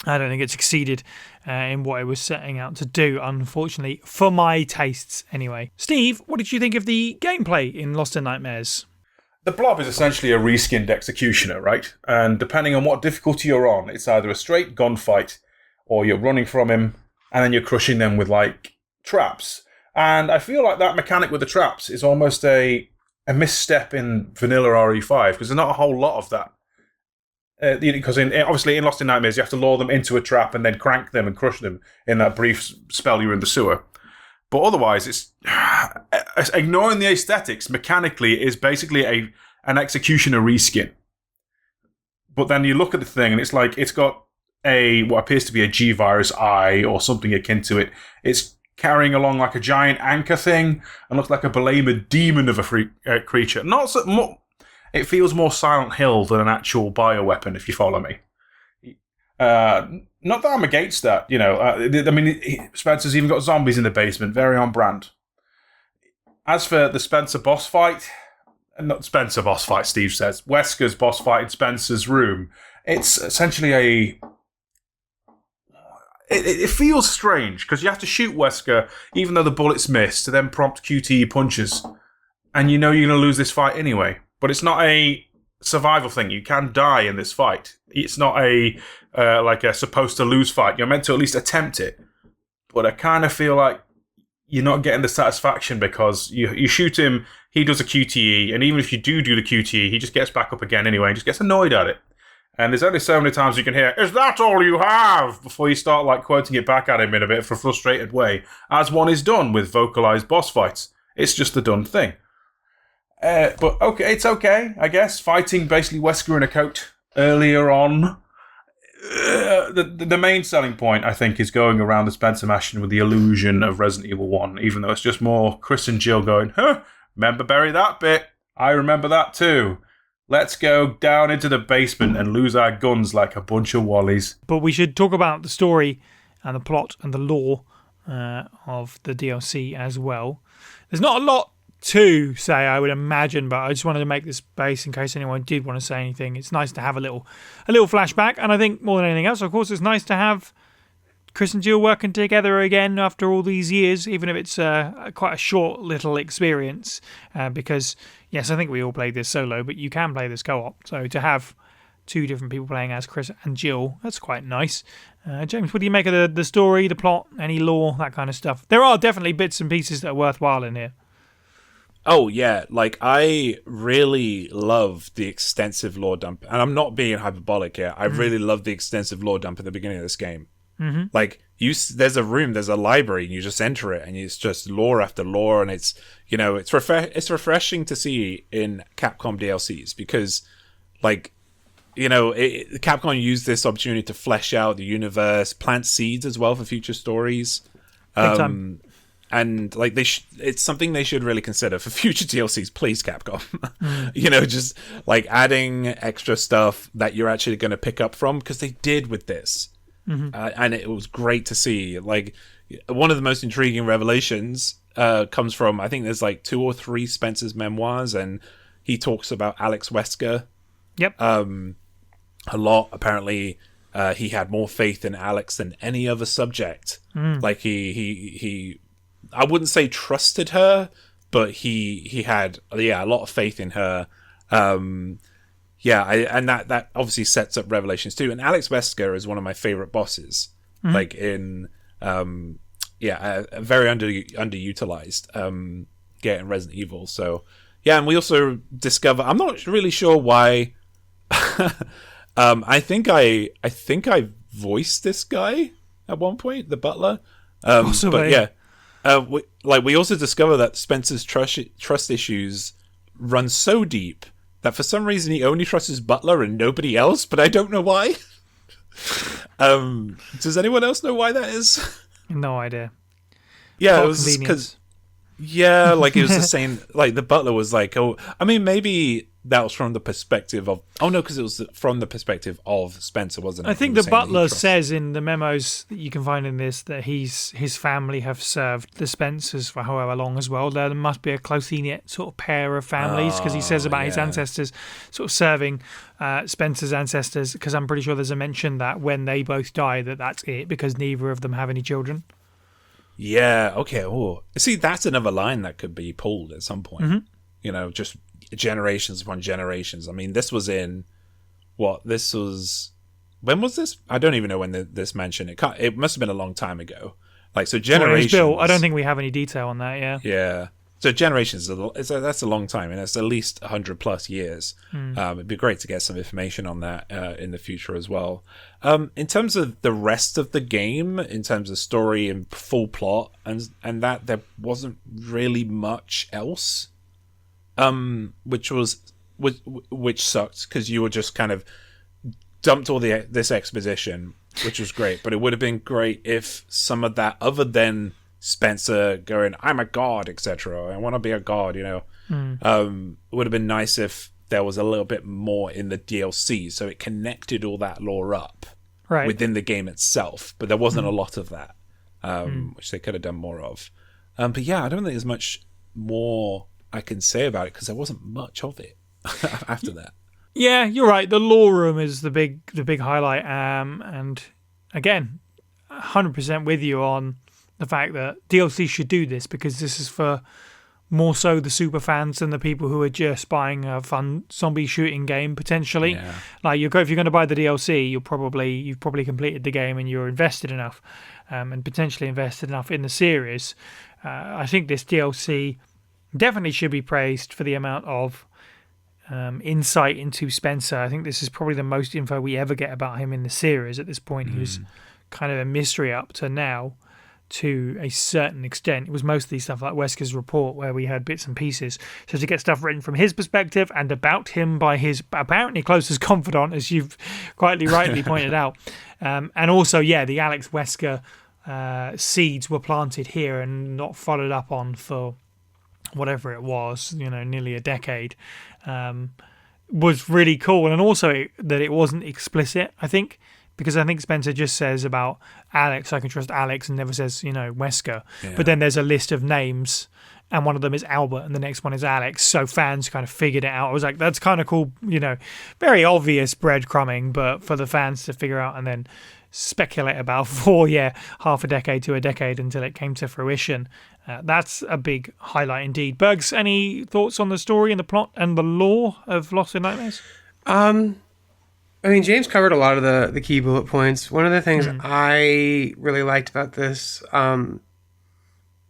I don't think it succeeded in what it was setting out to do, unfortunately, for my tastes anyway. Steve, what did you think of the gameplay in Lost in Nightmares? The Blob is essentially a reskinned executioner, right? And depending on what difficulty you're on, it's either a straight gunfight, or you're running from him, and then you're crushing them with, traps. And I feel like that mechanic with the traps is almost a misstep in vanilla RE5, because there's not a whole lot of that. Because obviously in Lost in Nightmares, you have to lure them into a trap and then crank them and crush them in that brief spell you're in the sewer. But otherwise, it's ignoring the aesthetics. Mechanically, it is basically an executioner reskin. But then you look at the thing, and it's like it's got what appears to be a G-Virus eye or something akin to it. It's carrying along like a giant anchor thing, and looks like a belabored demon of a creature. It feels more Silent Hill than an actual bioweapon, if you follow me. Not that I'm against that, Spencer's even got zombies in the basement, very on brand. As for the Spencer boss fight, not Spencer boss fight, Steve says, Wesker's boss fight in Spencer's room, it's essentially It feels strange, because you have to shoot Wesker, even though the bullets miss, to then prompt QTE punches. And you're going to lose this fight anyway. But it's not a survival thing. You can die in this fight. It's not a supposed to lose fight. You're meant to at least attempt it. But I kind of feel like you're not getting the satisfaction, because you shoot him, he does a QTE, and even if you do the QTE, he just gets back up again anyway and just gets annoyed at it. And there's only so many times you can hear, "Is that all you have?" before you start like quoting it back at him in a bit of a frustrated way, as one is done with vocalized boss fights. It's just the done thing. But okay, it's okay, I guess. Fighting basically Wesker in a coat earlier on. The main selling point, I think, is going around the Spencer Mansion with the illusion of Resident Evil 1, even though it's just more Chris and Jill going, remember bury that bit? I remember that too. Let's go down into the basement and lose our guns like a bunch of wallies. But we should talk about the story and the plot and the lore of the DLC as well. There's not a lot to say, I would imagine, but I just wanted to make this base in case anyone did want to say anything. It's nice to have a little flashback, and I think more than anything else, of course, it's nice to have Chris and Jill working together again after all these years, even if it's quite a short little experience, because yes, I think we all played this solo, but you can play this co-op, so to have two different people playing as Chris and Jill, that's quite nice. James, what do you make of the story, the plot, any lore, that kind of stuff? There are definitely bits and pieces that are worthwhile in here. Oh, yeah. Like, I really love the extensive lore dump. And I'm not being hyperbolic here. I really love the extensive lore dump at the beginning of this game. Mm-hmm. Like, there's a room, there's a library, and you just enter it, and it's just lore after lore, and it's, it's refreshing to see in Capcom DLCs because, like, Capcom used this opportunity to flesh out the universe, plant seeds as well for future stories. Big time. And like it's something they should really consider for future DLCs, please, Capcom. Just like adding extra stuff that you're actually going to pick up from, because they did with this, and it was great to see. Like one of the most intriguing revelations comes from, I think there's like 2 or 3 Spencer's memoirs, and he talks about Alex Wesker. Yep. A lot. Apparently, he had more faith in Alex than any other subject. Like he I wouldn't say trusted her, but he had a lot of faith in her. And that obviously sets up Revelations 2. And Alex Wesker is one of my favorite bosses. Like in very underutilized getting Resident Evil. So yeah, and we also discover, I'm not really sure why. I think I voiced this guy at one point, the butler. Possibly. But yeah. We also discover that Spencer's trust issues run so deep that for some reason he only trusts his butler and nobody else, but I don't know why. Does anyone else know why that is? No idea. Yeah, it was because like it was the same. Like the butler was like, oh, I mean, maybe that was from the perspective of. Oh no, because it was from the perspective of Spencer, wasn't it? I think the butler says in the memos that you can find in this that his family have served the Spencers for however long as well. There must be a closely knit sort of pair of families, because he says about his ancestors sort of serving Spencer's ancestors. Because I'm pretty sure there's a mention that when they both die, that's it, because neither of them have any children. Yeah. Okay. Oh, see, that's another line that could be pulled at some point. Just generations upon generations. I mean, this was in when was this? I don't even know when this mentioned. It must have been a long time ago. Like, so generations. Bill, I don't think we have any detail on that. Yeah. So generations, that's a long time, and it's at least 100+ years. It'd be great to get some information on that in the future as well. In terms of the rest of the game, in terms of story and full plot, and that there wasn't really much else, which sucked, because you were just kind of dumped all this exposition, which was great. But it would have been great if some of that, other than Spencer going, I'm a god, etc., I want to be a god, it would have been nice if there was a little bit more in the DLC, so it connected all that lore up within the game itself. But there wasn't a lot of that, which they could have done more of. But yeah, I don't think there's much more I can say about it, because there wasn't much of it after that. Yeah, you're right. The lore room is the big highlight, and again, 100% with you on the fact that DLC should do this, because this is for more so the super fans than the people who are just buying a fun zombie shooting game potentially. Yeah. Like if you're going to buy the DLC, you've probably completed the game and you're invested enough, and potentially invested enough in the series. I think this DLC definitely should be praised for the amount of insight into Spencer. I think this is probably the most info we ever get about him in the series at this point. He was kind of a mystery up to now to a certain extent. It was mostly stuff like Wesker's report where we had bits and pieces. So to get stuff written from his perspective and about him by his apparently closest confidant, as you've quite rightly pointed out. And also, the Alex Wesker seeds were planted here and not followed up on for whatever it was, nearly a decade, was really cool. And also that it wasn't explicit, I think, because I think Spencer just says about Alex, I can trust Alex, and never says, Wesker. Yeah. But then there's a list of names, and one of them is Albert, and the next one is Alex. So fans kind of figured it out. I was like, that's kind of cool, very obvious breadcrumbing, but for the fans to figure out and then speculate about for, half a decade to a decade until it came to fruition. That's a big highlight indeed. Bergs, any thoughts on the story and the plot and the lore of Lost in Nightmares? James covered a lot of the key bullet points. One of the things I really liked about this,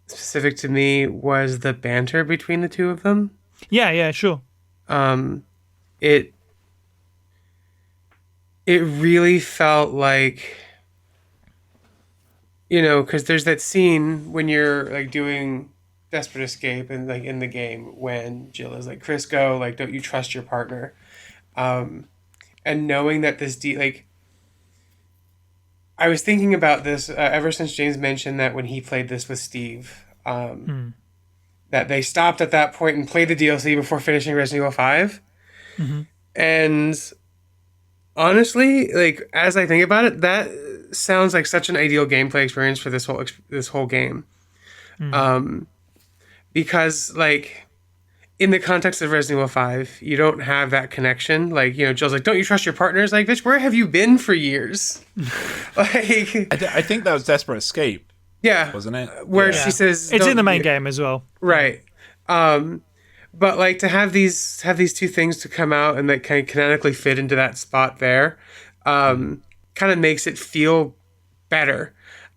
specific to me, was the banter between the two of them. Yeah, sure. It really felt like, because there's that scene when you're like doing Desperate Escape and like in the game when Jill is like, Chris, go, like, don't you trust your partner? And knowing that this I was thinking about this ever since James mentioned that when he played this with Steve, that they stopped at that point and played the DLC before finishing Resident Evil 5. Mm-hmm. And honestly, like, as I think about it, that sounds like such an ideal gameplay experience for this whole game. Because, like, in the context of Resident Evil 5, you don't have that connection. Like, Jill's like, don't you trust your partners? Like, bitch, where have you been for years? Like, I think that was Desperate Escape. Yeah. Wasn't it? Where she says... It's in the main game as well. Right. But, like, to have these two things to come out and that kind of canonically fit into that spot there kind of makes it feel better.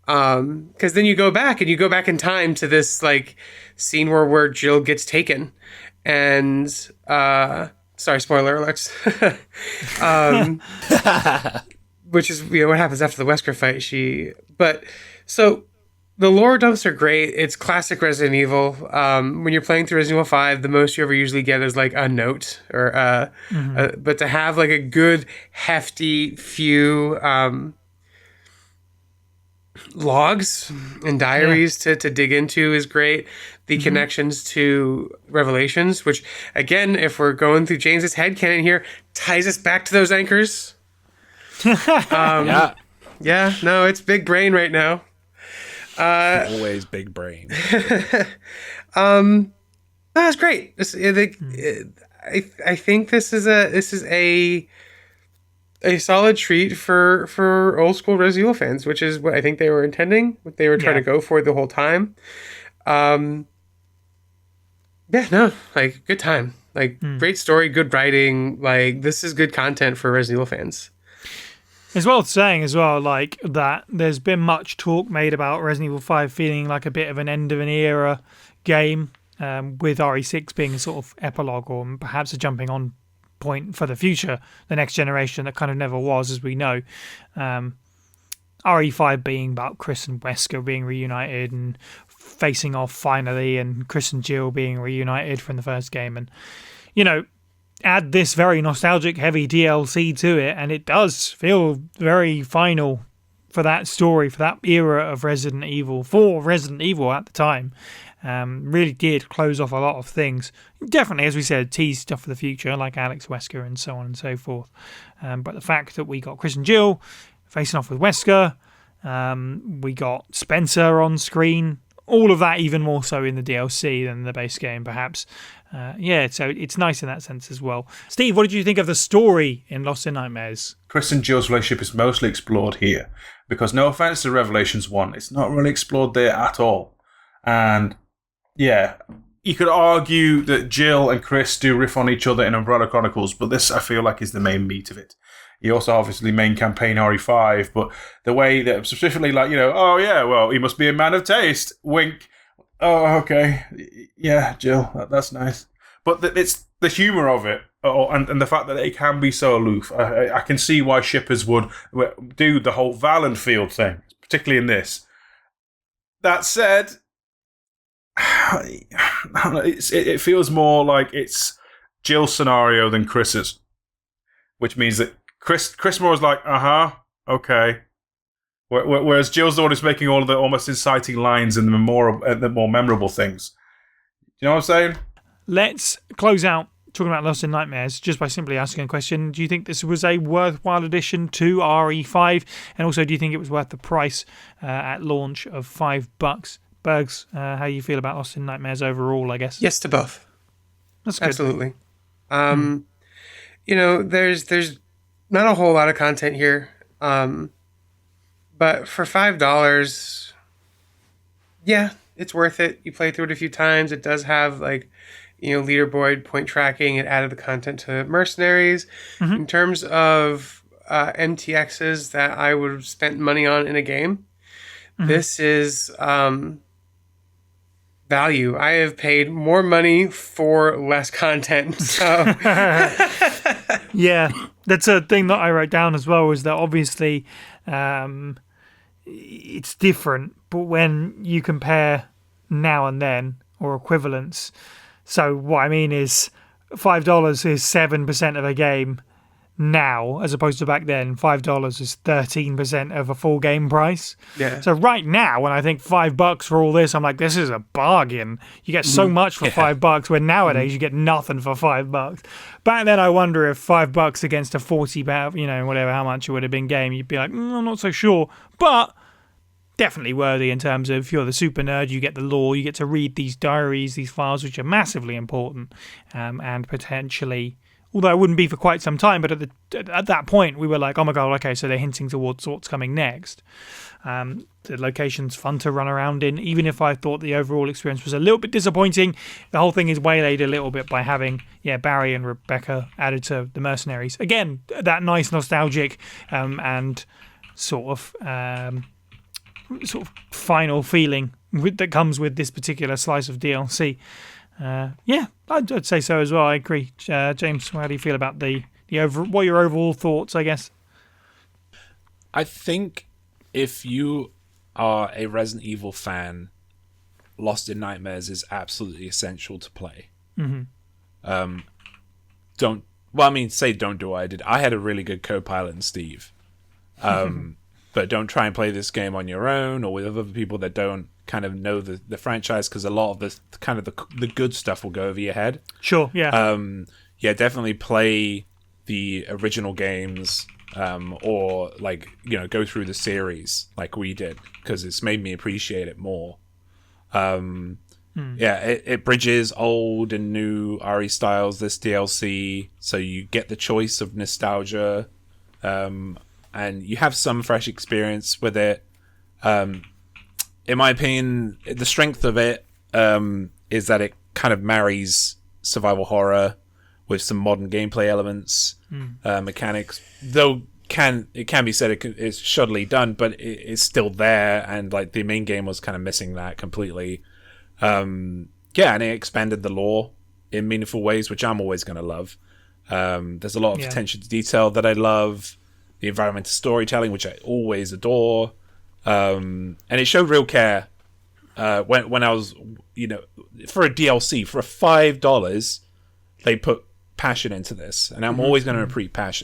Because then you go back in time to this, like, scene where Jill gets taken. And sorry, spoiler alerts. Which is what happens after the Wesker fight. So the lore dumps are great. It's classic Resident Evil. When you're playing through Resident Evil 5, the most you ever usually get is like a note or but to have like a good hefty few logs and diaries to dig into is great. The connections to Revelations, which again, if we're going through James's headcanon here, ties us back to those anchors. No, it's big brain right now. Always big brain. That's great. I think this is a solid treat for old school Resident Evil fans, which is what I think they were intending, what they were trying to go for the whole time. Good time. Like, great story, good writing. Like, this is good content for Resident Evil fans. It's worth saying as well, like, that there's been much talk made about Resident Evil 5 feeling like a bit of an end of an era game, with RE6 being a sort of epilogue or perhaps a jumping on point for the future, the next generation that kind of never was, as we know. RE5 being about Chris and Wesker being reunited and facing off finally, and Chris and Jill being reunited from the first game. And, add this very nostalgic heavy DLC to it, and it does feel very final for that story, for that era of Resident Evil, for Resident Evil at the time. Really did close off a lot of things. Definitely, as we said, teased stuff for the future, like Alex Wesker and so on and so forth. But the fact that we got Chris and Jill facing off with Wesker, we got Spencer on screen, all of that even more so in the DLC than the base game, perhaps. So it's nice in that sense as well. Steve, what did you think of the story in Lost in Nightmares? Chris and Jill's relationship is mostly explored here, because no offense to Revelations 1, it's not really explored there at all. And yeah, you could argue that Jill and Chris do riff on each other in Umbrella Chronicles, but this, I feel like, is the main meat of it. You also obviously main campaign RE5, but the way that specifically, like, oh yeah, well, he must be a man of taste. Wink. Oh, okay. Yeah, Jill, that's nice. But it's the humour of it and the fact that it can be so aloof, I can see why shippers would do the whole Valent Field thing, particularly in this. That said, it feels more like it's Jill's scenario than Chris's, which means that Chris Moore is like, okay. Whereas Jill's the one who's making all of the almost inciting lines and the more memorable things. You know what I'm saying? Let's close out talking about Lost in Nightmares just by simply asking a question. Do you think this was a worthwhile addition to RE5? And also, do you think it was worth the price at launch of $5? Bergs, how you feel about Lost in Nightmares overall, I guess? Yes to both. That's good. Absolutely. You know, there's not a whole lot of content here. But for $5, yeah, it's worth it. You play through it a few times. It does have leaderboard point tracking. It added the content to Mercenaries. In terms of MTXs that I would have spent money on in a game, this is value. I have paid more money for less content. So yeah, that's a thing that I wrote down as well, is that obviously it's different, but when you compare now and then or equivalents, so what I mean is $5 is 7% of a game now, as opposed to back then. $5 is 13% of a full game price. Yeah. So right now, when I think $5 for all this, I'm like, this is a bargain. You get so much for $5, when nowadays you get nothing for $5. Back then, I wonder if $5 against a 40, whatever, how much it would have been game, you'd be like, I'm not so sure. But definitely worthy in terms of, if you're the super nerd, you get the lore, you get to read these diaries, these files, which are massively important, and potentially, although it wouldn't be for quite some time, but at that point we were like, oh my god, okay, so they're hinting towards what's coming next. The location's fun to run around in, even if I thought the overall experience was a little bit disappointing. The whole thing is waylaid a little bit by having Barry and Rebecca added to the Mercenaries. Again, that nice nostalgic and sort of final feeling that comes with this particular slice of DLC. I'd say so as well. I agree. James, how do you feel about what are your overall thoughts, I guess? I think if you are a Resident Evil fan, Lost in Nightmares is absolutely essential to play. Don't do what I did. I had a really good co-pilot in Steve. But don't try and play this game on your own or with other people that don't kind of know the franchise, because a lot of the good stuff will go over your head. Sure, yeah. Definitely play the original games, or go through the series like we did, because it's made me appreciate it more. It bridges old and new RE styles, this DLC, so you get the choice of nostalgia, and you have some fresh experience with it. In my opinion, the strength of it is that it kind of marries survival horror with some modern gameplay elements, mechanics. Though it can be said it's shoddily done, but it's still there, and the main game was kind of missing that completely. And it expanded the lore in meaningful ways, which I'm always going to love. There's a lot of attention to detail that I love. The environmental storytelling, which I always adore. And it showed real care when I was, for a DLC, for $5, they put passion into this. And I'm always going to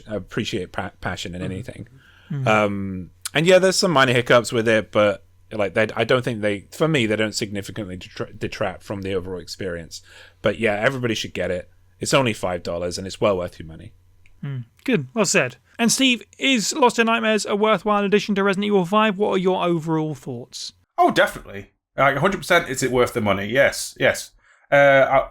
appreciate passion in anything. And there's some minor hiccups with it, but I don't think they don't significantly detract from the overall experience. But everybody should get it. It's only $5 and it's well worth your money. Good, well said. And Steve, is Lost in Nightmares a worthwhile addition to Resident Evil 5? What are your overall thoughts? Oh, definitely. 100% is it worth the money, yes.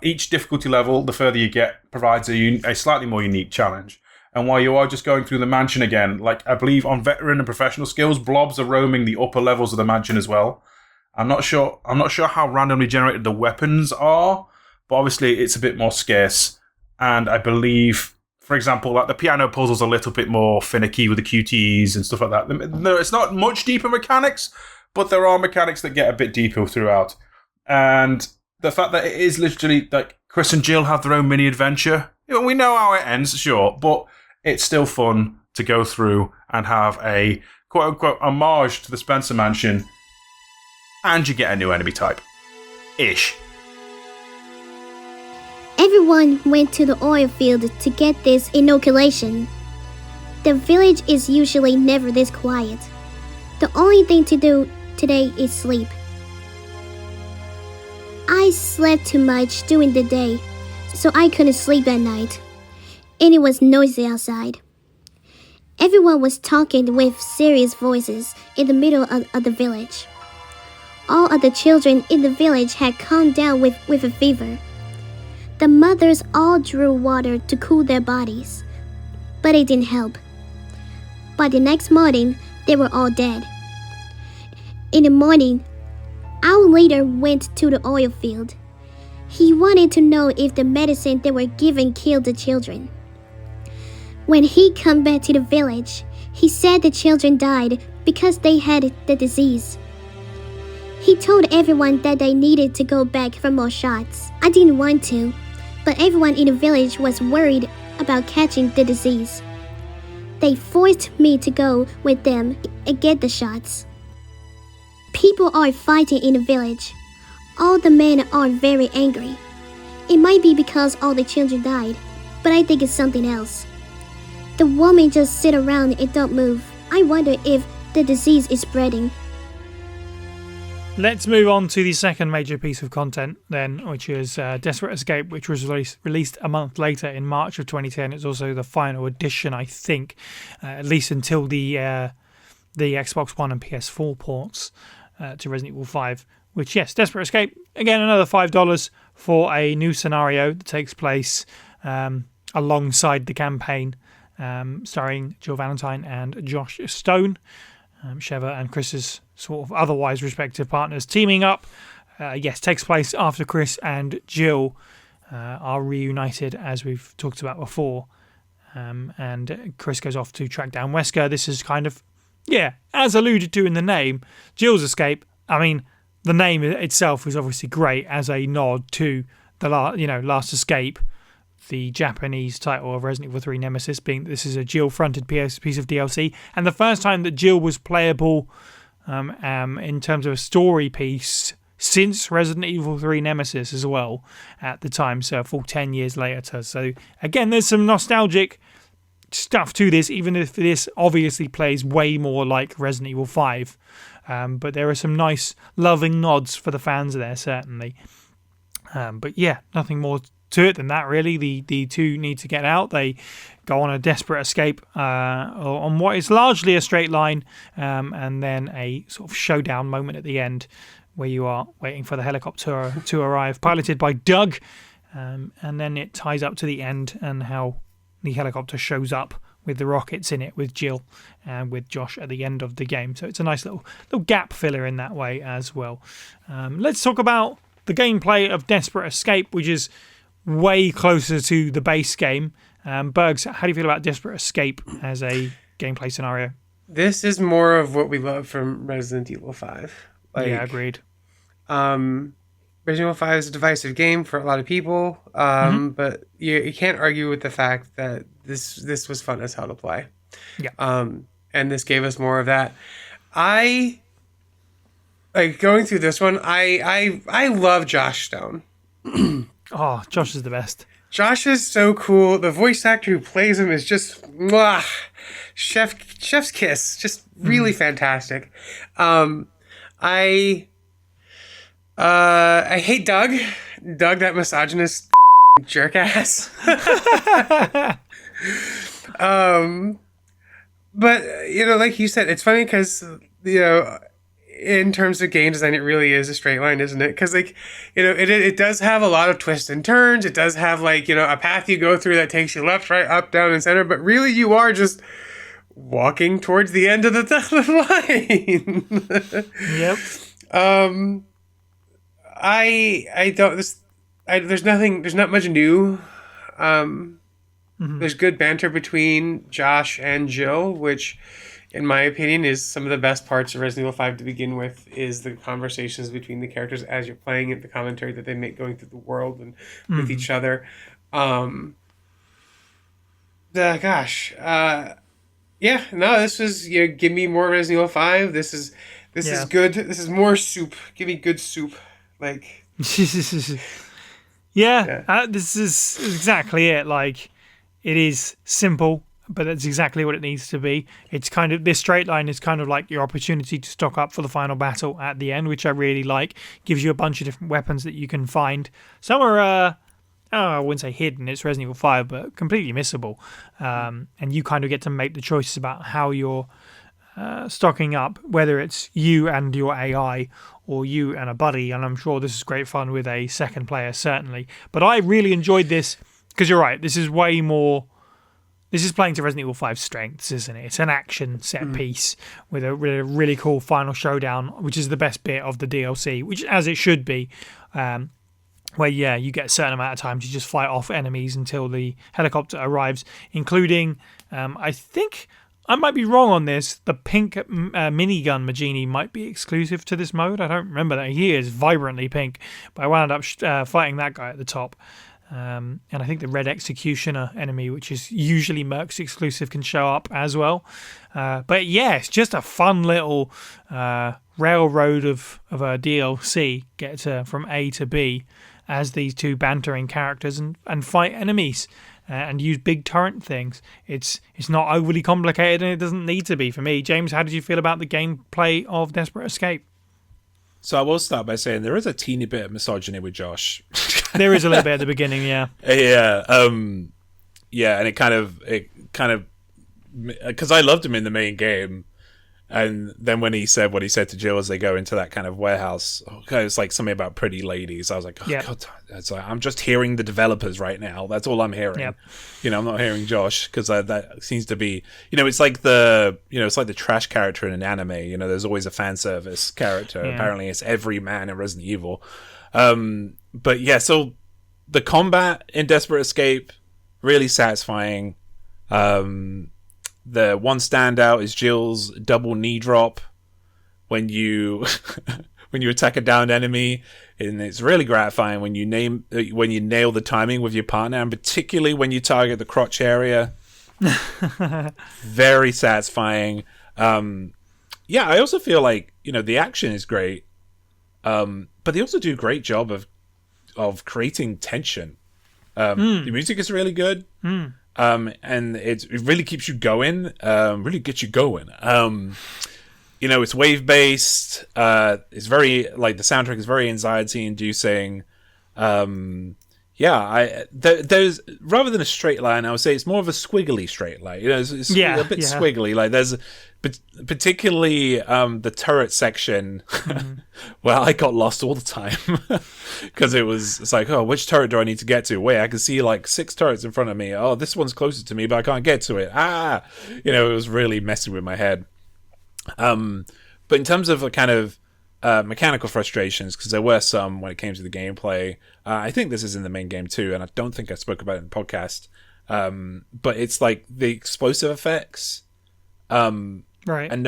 Each difficulty level, the further you get, provides a slightly more unique challenge. And while you are just going through the mansion again, I believe on veteran and professional skills, blobs are roaming the upper levels of the mansion as well. I'm not sure how randomly generated the weapons are, but obviously it's a bit more scarce. And I believe, for example, the piano puzzle's a little bit more finicky with the QTEs and stuff like that. It's not much deeper mechanics, but there are mechanics that get a bit deeper throughout. And the fact that it is literally like Chris and Jill have their own mini adventure. We know how it ends, sure, but it's still fun to go through and have a quote unquote homage to the Spencer Mansion, and you get a new enemy type. Ish. Everyone went to the oil field to get this inoculation. The village is usually never this quiet. The only thing to do today is sleep. I slept too much during the day, so I couldn't sleep at night, and it was noisy outside. Everyone was talking with serious voices in the middle of the village. All of the children in the village had calmed down with a fever. The mothers all drew water to cool their bodies, but it didn't help. By the next morning, they were all dead. In the morning, our leader went to the oil field. He wanted to know if the medicine they were given killed the children. When he came back to the village, he said the children died because they had the disease. He told everyone that they needed to go back for more shots. I didn't want to, but everyone in the village was worried about catching the disease. They forced me to go with them and get the shots. People are fighting in the village. All the men are very angry. It might be because all the children died, but I think it's something else. The women just sit around and don't move. I wonder if the disease is spreading. Let's move on to the second major piece of content then, which is Desperate Escape, which was released a month later in March of 2010. It's also the final edition, I think, at least until the Xbox One and PS4 ports to Resident Evil 5. Which, yes, Desperate Escape, again, another $5 for a new scenario that takes place alongside the campaign, starring Jill Valentine and Josh Stone. Sheva and Chris's sort of otherwise respective partners teaming up. Yes, takes place after Chris and Jill are reunited, as we've talked about before. And Chris goes off to track down Wesker. This is kind of, as alluded to in the name, Jill's Escape. I mean, the name itself is obviously great as a nod to the Last Escape, the Japanese title of Resident Evil 3 Nemesis, being this is a Jill-fronted piece of DLC, and the first time that Jill was playable in terms of a story piece since Resident Evil 3 Nemesis as well at the time, so a full 10 years later. So again, there's some nostalgic stuff to this, even if this obviously plays way more like Resident Evil 5, but there are some nice loving nods for the fans there, certainly. But yeah, nothing more to it than that, really. The two need to get out. They go on a desperate escape on what is largely a straight line, and then a sort of showdown moment at the end where you are waiting for the helicopter to arrive, piloted by Doug, and then it ties up to the end and how the helicopter shows up with the rockets in it, with Jill and with Josh at the end of the game. So it's a nice little gap filler in that way as well. Let's talk about the gameplay of Desperate Escape, which is way closer to the base game. Bergs, how do you feel about Desperate Escape as a gameplay scenario? This is more of what we love from Resident Evil 5. Yeah, agreed. Resident Evil 5 is a divisive game for a lot of people, but you can't argue with the fact that this was fun as hell to play. Yeah. And this gave us more of that. I like going through this one. I love Josh Stone. Oh, Josh is the best. Josh is so cool. The voice actor who plays him is just chef's kiss. Just really fantastic. I hate Doug. Doug, that misogynist jerk ass. But like you said, it's funny because in terms of game design, it really is a straight line, isn't it? Because it does have a lot of twists and turns. It does have a path you go through that takes you left, right, up, down, and center. But really, you are just walking towards the end of the line. Yep. There's not much new. There's good banter between Josh and Jill, which in my opinion, is some of the best parts of Resident Evil 5 to begin with is the conversations between the characters as you're playing it, the commentary that they make going through the world and with each other. Gosh. Yeah, no, this was, give me more Resident Evil 5. This is good. This is more soup. Give me good soup. Like, this is exactly it. Like, it is simple, but that's exactly what it needs to be. It's kind of, this straight line is kind of like your opportunity to stock up for the final battle at the end, which I really like. Gives you a bunch of different weapons that you can find. Some are, I wouldn't say hidden, it's Resident Evil 5, but completely missable. And you kind of get to make the choices about how you're stocking up, whether it's you and your AI or you and a buddy. And I'm sure this is great fun with a second player, certainly. But I really enjoyed this because you're right, this is way more. This is playing to Resident Evil 5's strengths, isn't it? It's an action set piece with a really cool final showdown, which is the best bit of the DLC, which as it should be. Where, you get a certain amount of time to just fight off enemies until the helicopter arrives, including, I think, I might be wrong on this, the pink minigun Majini might be exclusive to this mode. I don't remember that. He is vibrantly pink, but I wound up fighting that guy at the top. And I think the red executioner enemy, which is usually Mercs exclusive, can show up as well. But yeah, it's just a fun little railroad of a DLC. Get from A to B as these two bantering characters and fight enemies and use big turret things. It's not overly complicated, and it doesn't need to be for me. James, how did you feel about the gameplay of Desperate Escape? So I will start by saying there is a teeny bit of misogyny with Josh. There is a little bit at the beginning, yeah. Yeah, and it kind of because I loved him in the main game, and then when he said what he said to Jill as they go into that kind of warehouse, it's like something about pretty ladies. I was like, God, it's like, I'm just hearing the developers right now. That's all I'm hearing. Yep. I'm not hearing Josh, because that seems to be, it's like it's like the trash character in an anime. There's always a fan service character. Yeah. Apparently, it's every man in Resident Evil. But yeah, so the combat in Desperate Escape, really satisfying. The one standout is Jill's double knee drop when you when you attack a downed enemy, and it's really gratifying when you nail the timing with your partner, and particularly when you target the crotch area. Very satisfying. I also feel like the action is great, but they also do a great job of creating tension. The music is really good. And it really keeps you going, really gets you going. It's wave-based. It's very, the soundtrack is very anxiety-inducing. There's, rather than a straight line, I would say it's more of a squiggly straight line. It's a bit squiggly. Like, there's particularly the turret section where I got lost all the time because it's like, oh, which turret do I need to get to? Wait, I can see like 6 turrets in front of me. Oh, this one's closer to me, but I can't get to it. It was really messing with my head. But in terms of a kind of mechanical frustrations, because there were some when it came to the gameplay. I think this is in the main game too, and I don't think I spoke about it in the podcast. But it's like the explosive effects. Right. And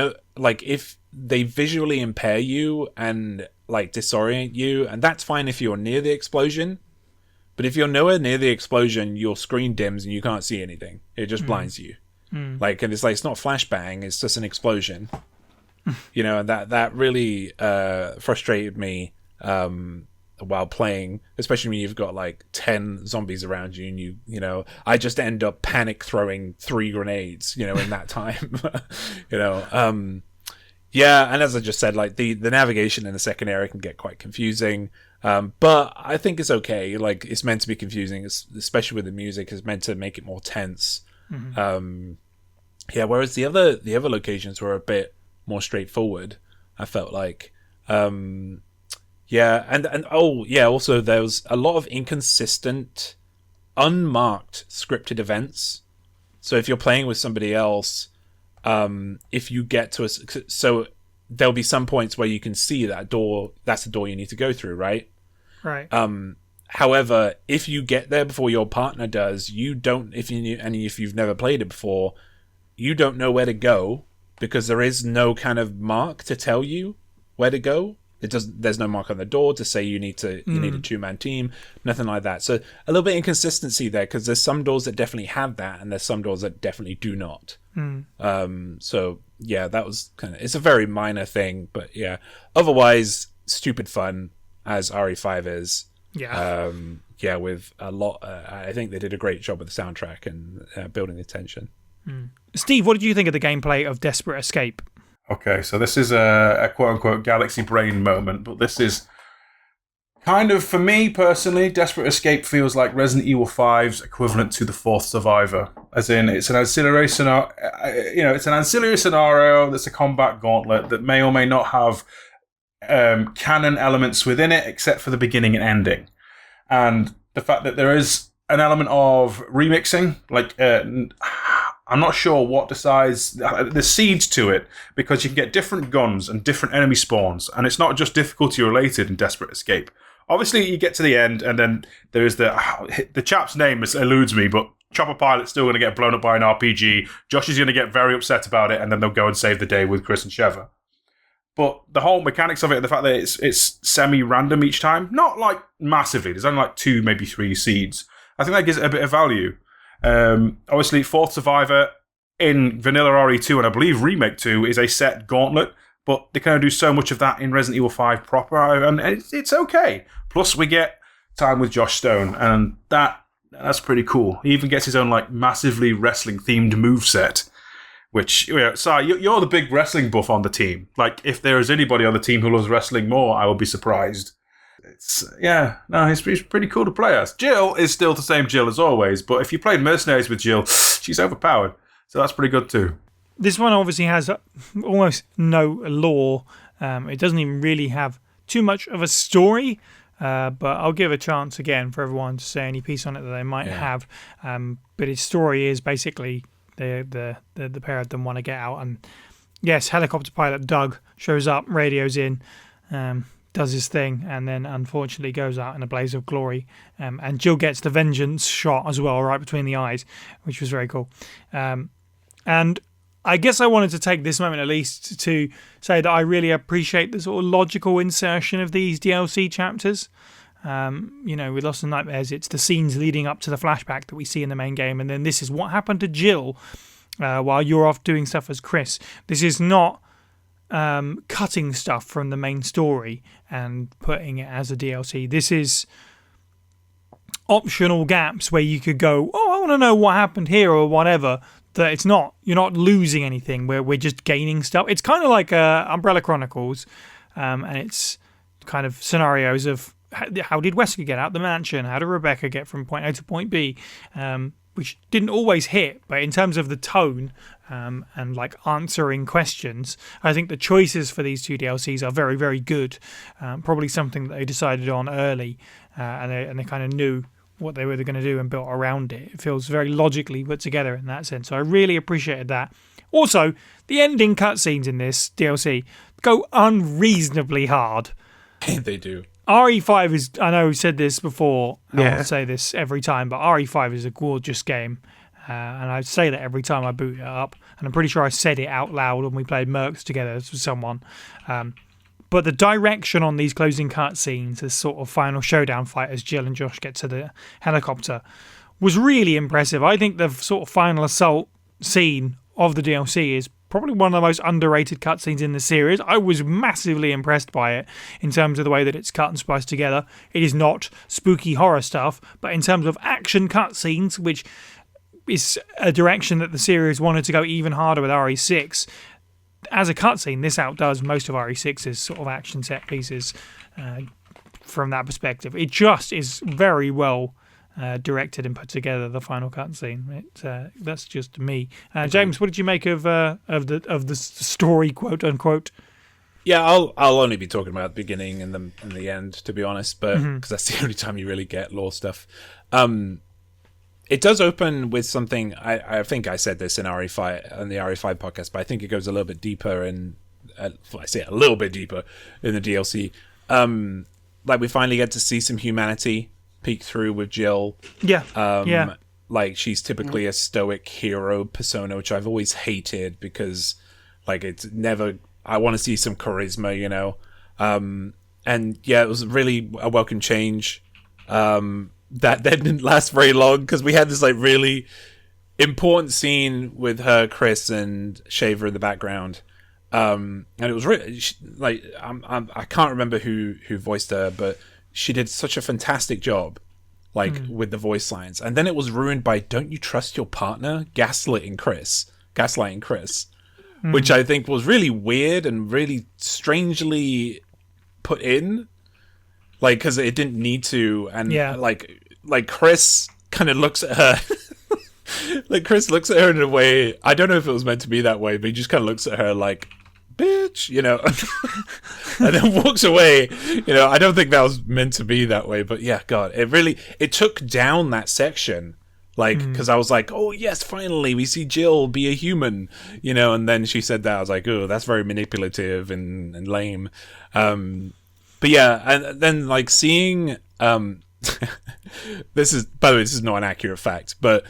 if they visually impair you and disorient you, and that's fine if you're near the explosion. But if you're nowhere near the explosion, your screen dims and you can't see anything. It just blinds you. And it's it's not flashbang, it's just an explosion. And that really frustrated me while playing, especially when you've got 10 zombies around you, and I just end up panic throwing 3 grenades, in that time. And as I just said, the navigation in the second area can get quite confusing, but I think it's okay. It's meant to be confusing, especially with the music. It's meant to make it more tense. Whereas the other locations were a bit more straightforward, I felt like. Also there was a lot of inconsistent, unmarked scripted events. So if you're playing with somebody else, if you get to so there'll be some points where you can see that door, that's the door you need to go through, right? Right. However, if you get there before your partner does, you don't, if you've never played it before, you don't know where to go. because there is no kind of mark to tell you where to go. There's no mark on the door to say you need a 2-man team, nothing like that. So a little bit inconsistency there, because there's some doors that definitely have that, and there's some doors that definitely do not. So yeah, that was it's a very minor thing, but yeah, otherwise stupid fun as RE5 is. Yeah, with a lot. I think they did a great job with the soundtrack and building the tension. Steve, what did you think of the gameplay of Desperate Escape? Okay, so this is a quote-unquote galaxy brain moment, but this is kind of, for me personally, Desperate Escape feels like Resident Evil 5's equivalent to The Fourth Survivor. As in, it's an ancillary scenario, that's a combat gauntlet that may or may not have canon elements within it, except for the beginning and ending. And the fact that there is an element of remixing, like... I'm not sure what decides. There's seeds to it, because you can get different guns and different enemy spawns, and it's not just difficulty related in Desperate Escape. Obviously, you get to the end, and then there's the chap's name eludes me, but Chopper Pilot's still going to get blown up by an RPG. Josh is going to get very upset about it, and then they'll go and save the day with Chris and Sheva. But the whole mechanics of it, the fact that it's semi-random each time, not like massively. There's only like 2, maybe 3 seeds. I think that gives it a bit of value. Obviously, Fourth Survivor in Vanilla RE2 and I believe Remake 2 is a set gauntlet, but they kind of do so much of that in Resident Evil 5 proper, and it's okay. Plus, we get time with Josh Stone, and that's pretty cool. He even gets his own like massively wrestling themed moveset, which you're the big wrestling buff on the team. Like, if there is anybody on the team who loves wrestling more, I will be surprised. He's pretty cool to play as. Jill is still the same Jill as always, but if you played Mercenaries with Jill, she's overpowered. So that's pretty good too. This one obviously has almost no lore. It doesn't even really have too much of a story, but I'll give a chance again for everyone to say any piece on it that they might have. But its story is basically the pair of them want to get out, and yes, helicopter pilot Doug shows up, radios in, does his thing, and then unfortunately goes out in a blaze of glory. And Jill gets the vengeance shot as well, right between the eyes, which was very cool. And I guess I wanted to take this moment at least to say that I really appreciate the sort of logical insertion of these DLC chapters. With Lost in Nightmares, it's the scenes leading up to the flashback that we see in the main game, and then this is what happened to Jill while you're off doing stuff as Chris. This is not cutting stuff from the main story and putting it as a DLC. This is optional gaps where you could go, I want to know what happened here or whatever. That it's not, you're not losing anything, where we're just gaining stuff. It's kind of like Umbrella Chronicles, and it's kind of scenarios of how did Wesker get out the mansion, how did Rebecca get from point A to point B, which didn't always hit, but in terms of the tone and like answering questions, I think the choices for these 2 DLCs are very, very good. Probably something that they decided on early, and they kind of knew what they were going to do and built around it. It feels very logically put together in that sense. So I really appreciated that. Also, the ending cutscenes in this DLC go unreasonably hard. They do. RE5 is, I know we said this before, I won't say this every time, but RE5 is a gorgeous game. And I say that every time I boot it up. And I'm pretty sure I said it out loud when we played Mercs together with someone. But the direction on these closing cutscenes, this sort of final showdown fight as Jill and Josh get to the helicopter, was really impressive. I think the sort of final assault scene of the DLC is probably one of the most underrated cutscenes in the series. I was massively impressed by it in terms of the way that it's cut and spliced together. It is not spooky horror stuff, but in terms of action cutscenes, which is a direction that the series wanted to go even harder with RE6, as a cutscene, this outdoes most of RE6's sort of action set pieces from that perspective. It just is very well directed and put together, the final cutscene. That's just me. James, what did you make of the story, quote unquote? Yeah, I'll only be talking about the beginning and the end, to be honest, but because that's the only time you really get lore stuff. It does open with something. I think I said this in RE5 on the RE5 podcast, but I think it goes a little bit deeper I say a little bit deeper in the DLC. Like, we finally get to see some humanity peek through with Jill. Yeah. Like, she's typically a stoic hero persona, which I've always hated because, Like, it's never. I want to see some charisma, you know. And yeah, it was really a welcome change. That then didn't last very long because we had this like really important scene with her, Chris, and Shaver in the background. And it was really like I can't remember who voiced her, but she did such a fantastic job, like with the voice lines. And then it was ruined by "Don't you trust your partner?" gaslighting Chris, which I think was really weird and really strangely put in, like because it didn't need to. And like Chris kind of looks at her. Like Chris looks at her in a way, I don't know if it was meant to be that way, but he just kind of looks at her like, bitch, you know, and then walks away. You know, I don't think that was meant to be that way, but yeah, God, it took down that section, like, because I was like, oh yes, finally we see Jill be a human, you know, and then she said that, I was like, oh, that's very manipulative and lame. But yeah, and then like seeing, this is, by the way, this is not an accurate fact, but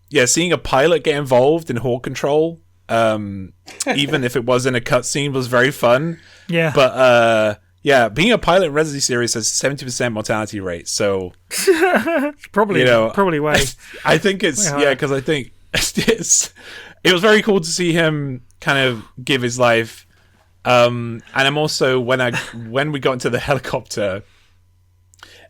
yeah, seeing a pilot get involved in Hawk Control, even if it was in a cutscene, was very fun. Yeah. But yeah, being a pilot in Resident series has 70% mortality rate, so probably, you know, probably way. I think it's because I think it was very cool to see him kind of give his life. And I'm also when we got into the helicopter.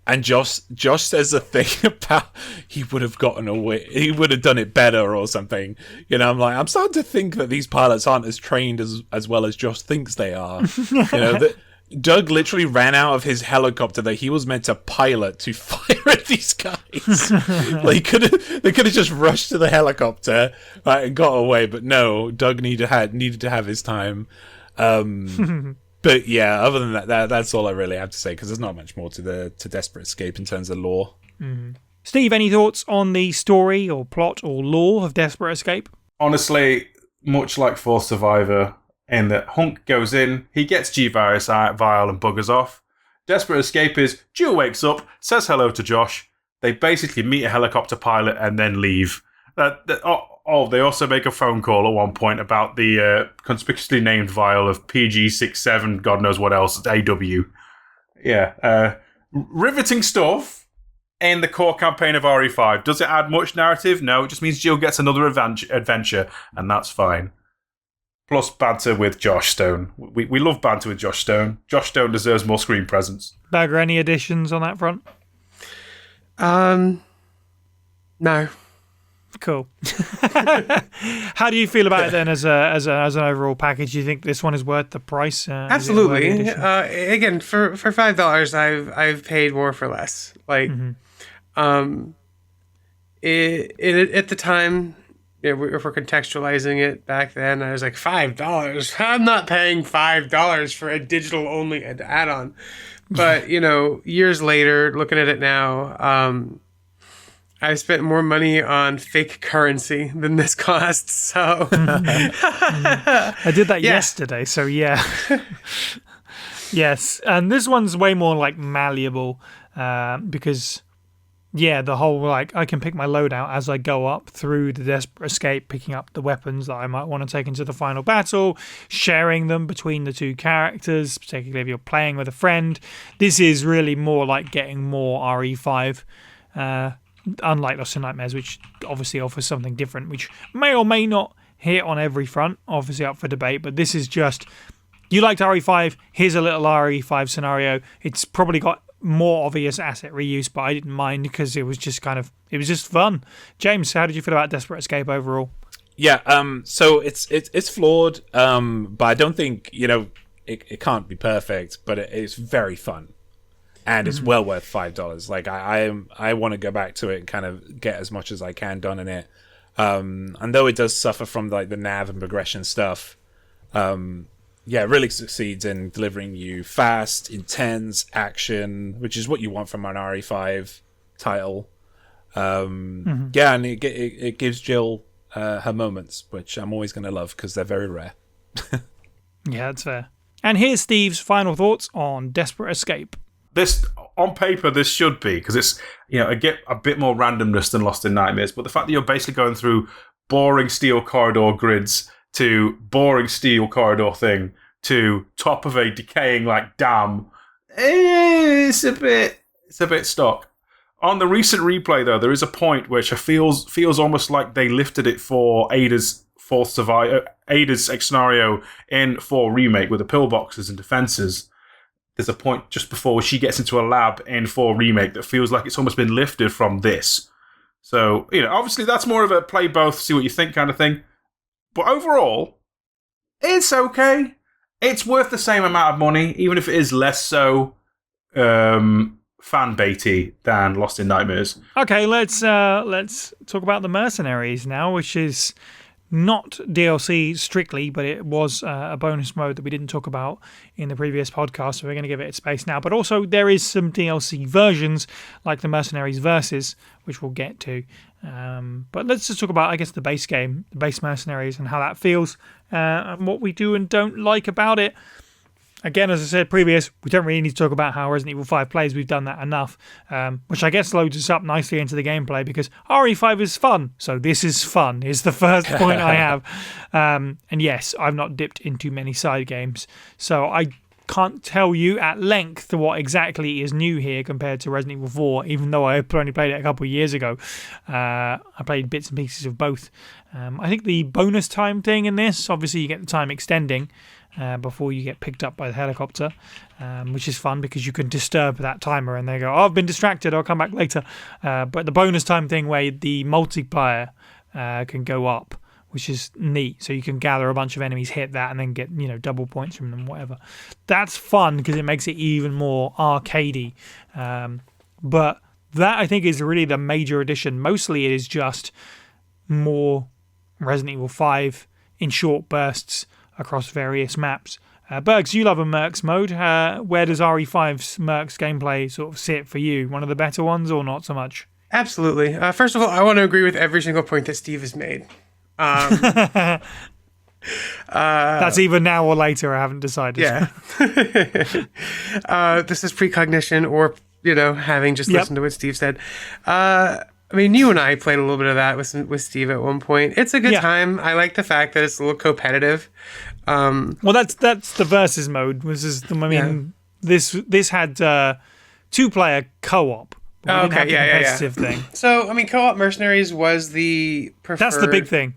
And Josh says a thing about he would have gotten away, he would have done it better or something. You know, I'm starting to think that these pilots aren't as trained as well as Josh thinks they are. You know, Doug literally ran out of his helicopter that he was meant to pilot to fire at these guys. Like they could have just rushed to the helicopter, right, and got away, but no, Doug needed to have his time. But yeah, other than that, that's all I really have to say, because there's not much more to Desperate Escape in terms of lore. Steve, any thoughts on the story or plot or lore of Desperate Escape? Honestly, much like Force Survivor, in that Hunk goes in, he gets G-Virus vial and buggers off. Desperate Escape is Jill wakes up, says hello to Josh. They basically meet a helicopter pilot and then leave. They also make a phone call at one point about the conspicuously named vial of PG-67, God knows what else, AW. Yeah. Riveting stuff in the core campaign of RE5. Does it add much narrative? No, it just means Jill gets another adventure, and that's fine. Plus banter with Josh Stone. We love banter with Josh Stone. Josh Stone deserves more screen presence. Bagger, any additions on that front? No. Cool. How do you feel about it then as an overall package? Do you think this one is worth the price? Absolutely. Again, for $5, I've paid more for less. Like, at the time, if we're contextualizing it back then, I was like, $5. I'm not paying $5 for a digital only add-on. But you know, years later, looking at it now, I spent more money on fake currency than this costs, so... I did that yesterday, so yeah. Yes, and this one's way more, like, malleable, because, yeah, the whole, like, I can pick my loadout as I go up through the Desperate Escape, picking up the weapons that I might want to take into the final battle, sharing them between the two characters, particularly if you're playing with a friend. This is really more like getting more RE5, unlike Lost in Nightmares, which obviously offers something different, which may or may not hit on every front, obviously up for debate, but this is just, you liked RE5, here's a little RE5 scenario. It's probably got more obvious asset reuse, but I didn't mind because it was just fun. James, how did you feel about Desperate Escape overall? Yeah, so it's flawed, but I don't think, you know, it can't be perfect, but it's very fun. And it's well worth $5. Like I want to go back to it and kind of get as much as I can done in it. And though it does suffer from like the nav and progression stuff, it really succeeds in delivering you fast, intense action, which is what you want from an RE5 title. Yeah, and it gives Jill her moments, which I'm always going to love because they're very rare. Yeah, that's fair. And here's Steve's final thoughts on Desperate Escape. This, on paper, this should be, because it's, you know, a bit more randomness than Lost in Nightmares, but the fact that you're basically going through boring steel corridor grids to boring steel corridor thing to top of a decaying like dam. It's a bit stock. On the recent replay, though, there is a point which feels almost like they lifted it for Ada's Ada's scenario in 4 Remake with the pillboxes and defenses. There's a point just before she gets into a lab in 4 Remake that feels like it's almost been lifted from this. So, obviously that's more of a play both, see what you think kind of thing. But overall, it's okay. It's worth the same amount of money, even if it is less so fan baity than Lost in Nightmares. Okay, let's talk about the Mercenaries now, which is not DLC strictly, but it was a bonus mode that we didn't talk about in the previous podcast, so we're going to give it its space now. But also there is some DLC versions, like the Mercenaries Versus, which we'll get to. But let's just talk about, I guess, the base game, the base Mercenaries, and how that feels, and what we do and don't like about it. Again, as I said previous, we don't really need to talk about how Resident Evil 5 plays. We've done that enough, which I guess loads us up nicely into the gameplay because RE5 is fun. So this is fun, is the first point I have. And yes, I've not dipped into many side games. So I can't tell you at length what exactly is new here compared to Resident Evil 4, even though I only played it a couple of years ago. I played bits and pieces of both. I think the bonus time thing in this, obviously you get the time extending, before you get picked up by the helicopter, which is fun because you can disturb that timer and they go, I've been distracted, I'll come back later. But the bonus time thing where the multiplier can go up, which is neat. So you can gather a bunch of enemies, hit that, and then get double points from them, whatever. That's fun because it makes it even more arcadey. But that, I think, is really the major addition. Mostly it is just more Resident Evil 5 in short bursts across various maps. Bergs, you love a Mercs mode. Where does RE5's Mercs gameplay sort of sit for you? One of the better ones or not so much? Absolutely. First of all, I want to agree with every single point that Steve has made. That's either now or later, I haven't decided. Yeah. This is precognition or, having just listened to what Steve said. I mean, you and I played a little bit of that with Steve at one point. It's a good time. I like the fact that it's a little competitive. Well, that's the versus mode. This had 2-player co-op. Competitive thing. So, I mean, co-op Mercenaries was the preferred. That's the big thing.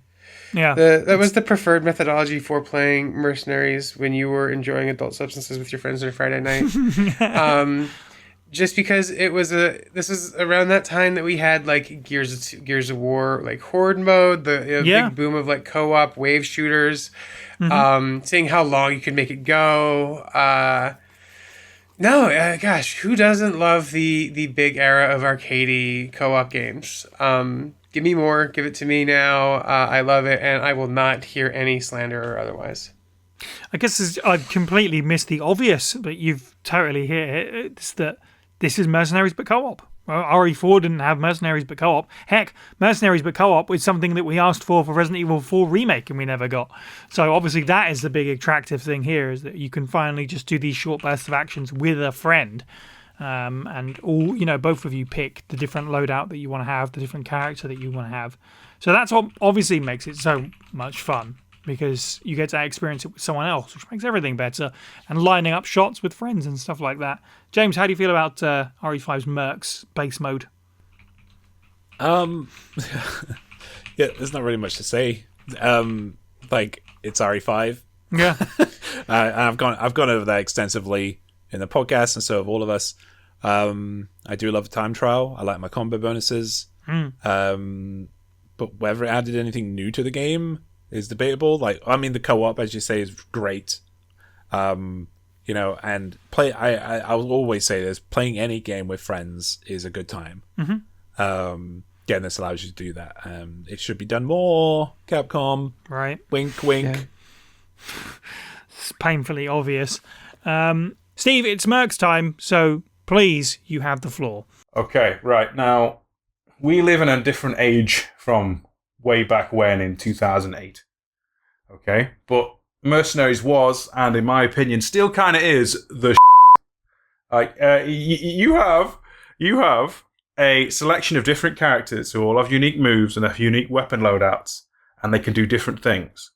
Yeah, that was the preferred methodology for playing Mercenaries when you were enjoying adult substances with your friends on a Friday night. Just because this is around that time that we had like Gears of War, like Horde mode, the big boom of like co-op wave shooters, seeing how long you can make it go. Gosh, who doesn't love the big era of arcadey co-op games? Give me more, give it to me now. I love it, and I will not hear any slander or otherwise. I guess I've completely missed the obvious, but you've totally hit it. It's that this is Mercenaries but co-op. RE4 didn't have Mercenaries but co-op. Heck, Mercenaries but co-op is something that we asked for Resident Evil 4 Remake and we never got. So obviously that is the big attractive thing here, is that you can finally just do these short bursts of actions with a friend. And all both of you pick the different loadout that you want to have, the different character that you want to have. So that's what obviously makes it so much fun, because you get to experience it with someone else, which makes everything better, and lining up shots with friends and stuff like that. James, how do you feel about RE5's Mercs base mode? Yeah, there's not really much to say. It's RE5. Yeah. I've gone over that extensively in the podcast, and so have all of us. I do love a time trial. I like my combo bonuses. But whether it added anything new to the game is debatable. The co-op, as you say, is great. And play. I will always say this: playing any game with friends is a good time. This allows you to do that. It should be done more. Capcom, right? Wink, wink. Yeah. It's painfully obvious. Steve, it's Mercs time, so please, you have the floor. Okay, right. Now, we live in a different age from way back when in 2008. Okay? But Mercenaries was, and in my opinion, still kind of is, the you have a selection of different characters who all have unique moves and have unique weapon loadouts, and they can do different things.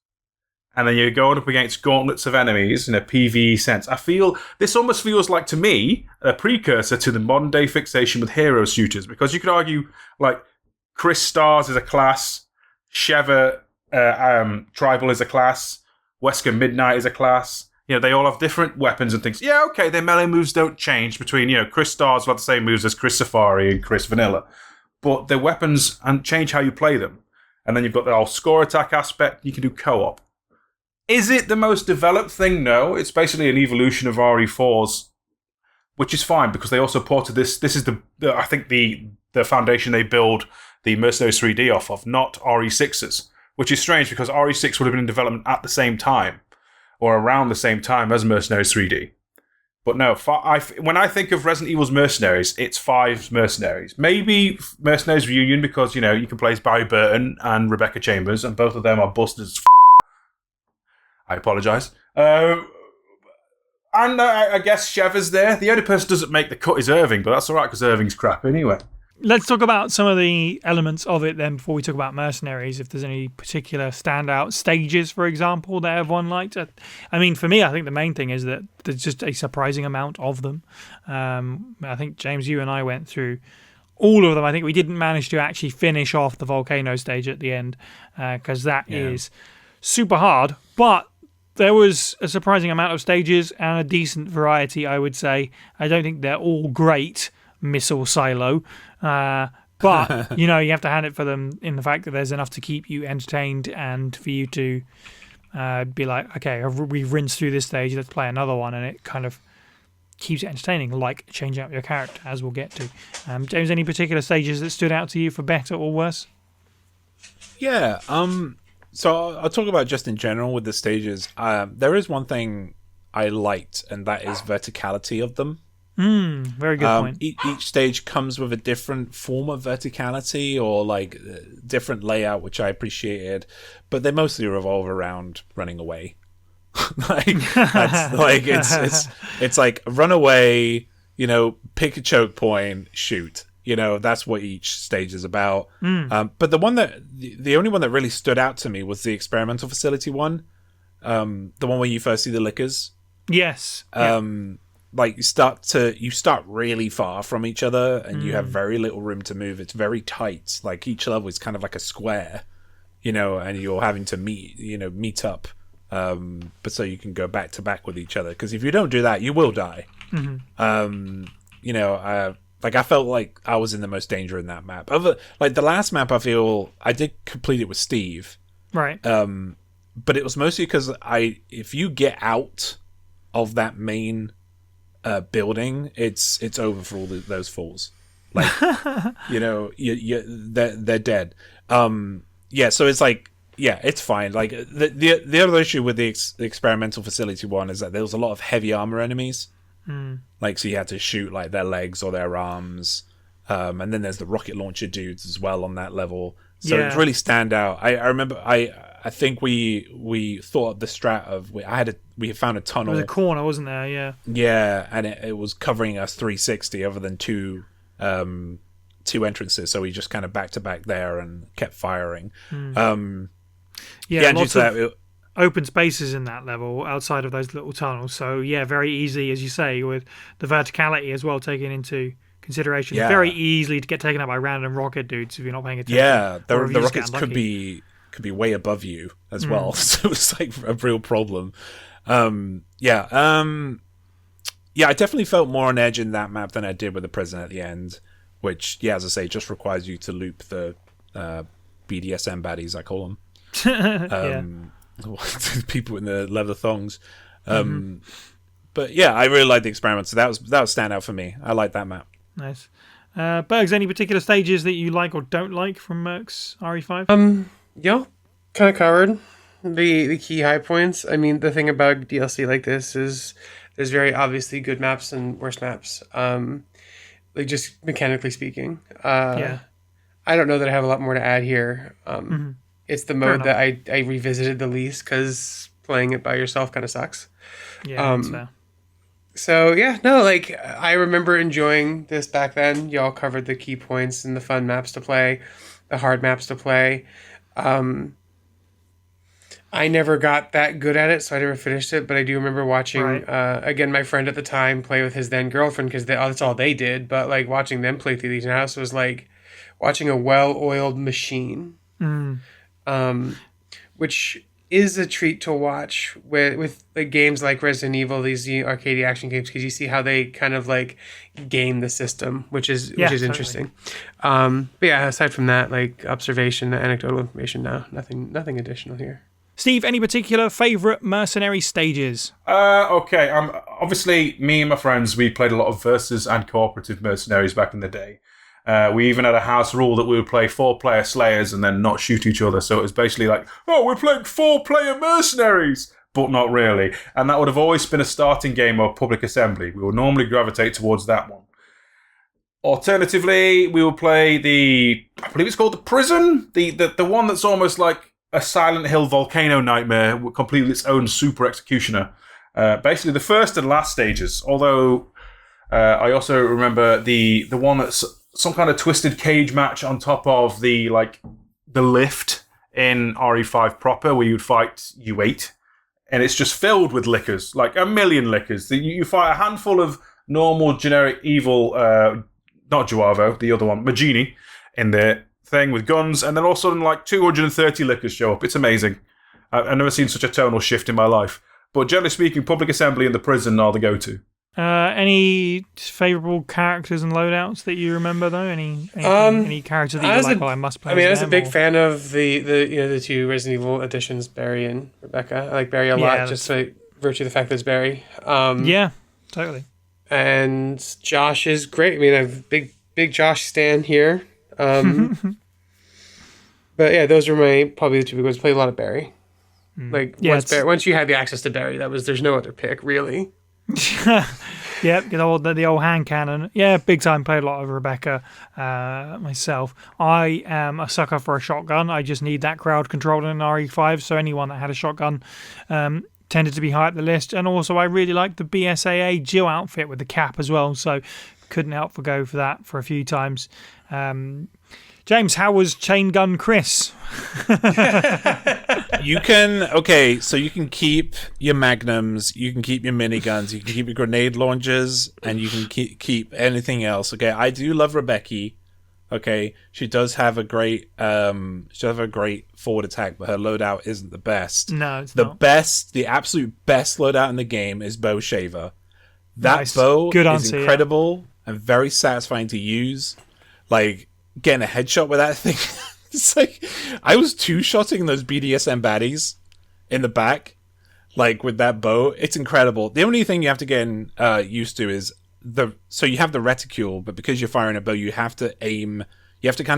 and then you're going up against gauntlets of enemies in a PvE sense. I feel this almost feels like, to me, a precursor to the modern day fixation with hero shooters, because you could argue like Chris Stars is a class, Sheva Tribal is a class, Wesker Midnight is a class. They all have different weapons and things. Yeah, okay, their melee moves don't change between, Chris Stars will have the same moves as Chris Safari and Chris Vanilla, but their weapons and change how you play them. And then you've got the whole score attack aspect. You can do co-op. Is it the most developed thing? No. It's basically an evolution of RE4's, which is fine because they also ported this. This is I think the foundation they build the Mercenaries 3D off of, not RE6's, which is strange because RE6 would have been in development at the same time or around the same time as Mercenaries 3D. But no, when I think of Resident Evil's Mercenaries, it's 5's Mercenaries. Maybe Mercenaries Reunion because, you can play as Barry Burton and Rebecca Chambers, and both of them are busted as I apologise. And I guess Sheva's there. The only person who doesn't make the cut is Irving, but that's all right because Irving's crap anyway. Let's talk about some of the elements of it then before we talk about Mercenaries, if there's any particular standout stages, for example, that everyone liked. I mean, for me, I think the main thing is that there's just a surprising amount of them. I think, James, you and I went through all of them. I think we didn't manage to actually finish off the volcano stage at the end because that is super hard, but there was a surprising amount of stages and a decent variety, I would say. I don't think they're all great, Missile Silo, but you have to hand it for them in the fact that there's enough to keep you entertained and for you to be like, okay, we've rinsed through this stage, let's play another one, and it kind of keeps it entertaining, like changing up your character, as we'll get to. James, any particular stages that stood out to you for better or worse? Yeah, so I'll talk about just in general with the stages. There is one thing I liked, and that is verticality of them. Very good point. Each stage comes with a different form of verticality or like different layout, which I appreciated, but they mostly revolve around running away. It's like run away, pick a choke point, shoot. That's what each stage is about. But the only one that really stood out to me was the experimental facility one, the one where you first see the lickers. Yes. Like you start really far from each other, and you have very little room to move. It's very tight. Like each level is kind of like a square, and you're having to meet up, but so you can go back to back with each other. Because if you don't do that, you will die. Like I felt like I was in the most danger in that map. Like the last map, I feel I did complete it with Steve, right? But it was mostly because if you get out of that main building, it's over for all those fools. Like they're dead. So it's like it's fine. Like the other issue with the experimental facility one is that there was a lot of heavy armor enemies. Like, so you had to shoot like their legs or their arms, and then there's the rocket launcher dudes as well on that level. So it's really stand out. I remember I think we thought of the strat of we had found a tunnel. There was a corner, wasn't there? Yeah. Yeah, and it was covering us 360 other than two entrances, so we just kind of back to back there and kept firing. Lots of open spaces in that level outside of those little tunnels. So very easy, as you say, with the verticality as well taken into consideration. Yeah. Very easily to get taken out by random rocket dudes if you're not paying attention. Yeah, the rockets could be way above you as well. So it's like a real problem. I definitely felt more on edge in that map than I did with the prison at the end, which, as I say, just requires you to loop the BDSM baddies, I call them. People in the leather thongs. But I really like the experiment, so that was standout for me. I like that map. Nice. Bergs, any particular stages that you like or don't like from Mercs RE5? Kind of covered the key high points. I mean, the thing about DLC like this is there's very obviously good maps and worse maps. Like just mechanically speaking. I don't know that I have a lot more to add here. It's the mode that I revisited the least because playing it by yourself kind of sucks. Yeah, that's fair. So I remember enjoying this back then. Y'all covered the key points and the fun maps to play, the hard maps to play. I never got that good at it, so I never finished it. But I do remember watching, again, my friend at the time play with his then girlfriend because that's all they did. But like watching them play through these now, so it was like watching a well-oiled machine, which is a treat to watch with like games like Resident Evil, these arcade action games, because you see how they kind of like game the system, which is interesting. But yeah, aside from that, like observation, anecdotal information, nothing additional here. Steve, any particular favourite Mercenary stages? Okay. Obviously, me and my friends, we played a lot of versus and cooperative Mercenaries back in the day. We even had a house rule that we would play 4-player Slayers and then not shoot each other. So it was basically like, oh, we're playing 4-player Mercenaries, but not really. And that would have always been a starting game of Public Assembly. We would normally gravitate towards that one. Alternatively, we would play I believe it's called the Prison, the one that's almost like a Silent Hill volcano nightmare, completely its own super executioner. Basically, the first and last stages. Although I also remember the one that's some kind of twisted cage match on top of the lift in RE5 proper, where you'd fight U8, and it's just filled with lickers, like a million lickers. You fight a handful of normal generic evil, not Juavo, the other one, Magini, in the thing with guns, and then all of a sudden like 230 lickers show up. It's amazing. I've never seen such a tonal shift in my life. But generally speaking, Public Assembly and the Prison are the go-to. Any favourable characters and loadouts that you remember though? Any characters that you're like, I must play? I mean, I was a big fan of the two Resident Evil editions, Barry and Rebecca. I like Barry a lot, just by virtue of the fact that it's Barry. Yeah, totally. And Josh is great. I mean, I have a big Josh stan here. But yeah, those are probably the two big ones. Played a lot of Barry. Once you had the access to Barry, there's no other pick really. Yep, the old hand cannon. Yeah, big time. Played a lot of Rebecca myself. I am a sucker for a shotgun. I just need that crowd control in RE5. So anyone that had a shotgun tended to be high up the list. And also, I really liked the BSAA Jill outfit with the cap as well. So couldn't help but go for that for a few times. James, how was Chain Gun Chris? You can keep your magnums, you can keep your miniguns, you can keep your grenade launchers, and you can keep anything else. Okay, I do love Rebecca. Okay, she does have a great forward attack, but her loadout isn't the best. No, it's not. The absolute best loadout in the game is Bow Shaver. That bow is incredible and very satisfying to use. Like, getting a headshot with that thing. It's like, I was two-shotting those BDSM baddies in the back, like, with that bow. It's incredible. The only thing you have to get used to is so you have the reticule, but because you're firing a bow, you have to kind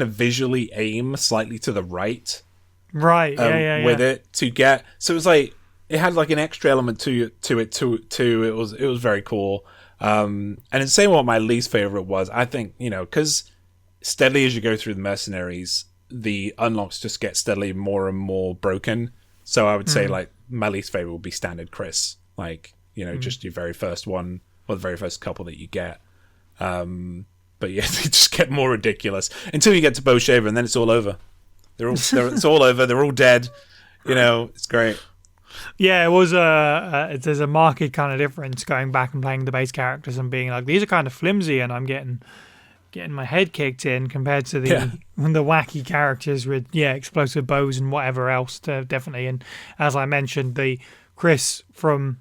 of visually aim slightly to the right. Right, with it to get, so it was like, it had like an extra element to it too. It was very cool. And in saying what my least favorite was, I think, because steadily as you go through the Mercenaries, the unlocks just get steadily more and more broken. So I would say like my least favorite would be Standard Chris, like, just your very first one or the very first couple that you get. But yeah, they just get more ridiculous until you get to Bow Shaver, and then it's all over. It's all over. They're all dead. It's great. Yeah, it was there's a marked kind of difference going back and playing the base characters and being like, these are kind of flimsy, and I'm getting my head kicked in compared to the wacky characters with explosive bows and whatever else. Definitely. And as I mentioned, the Chris from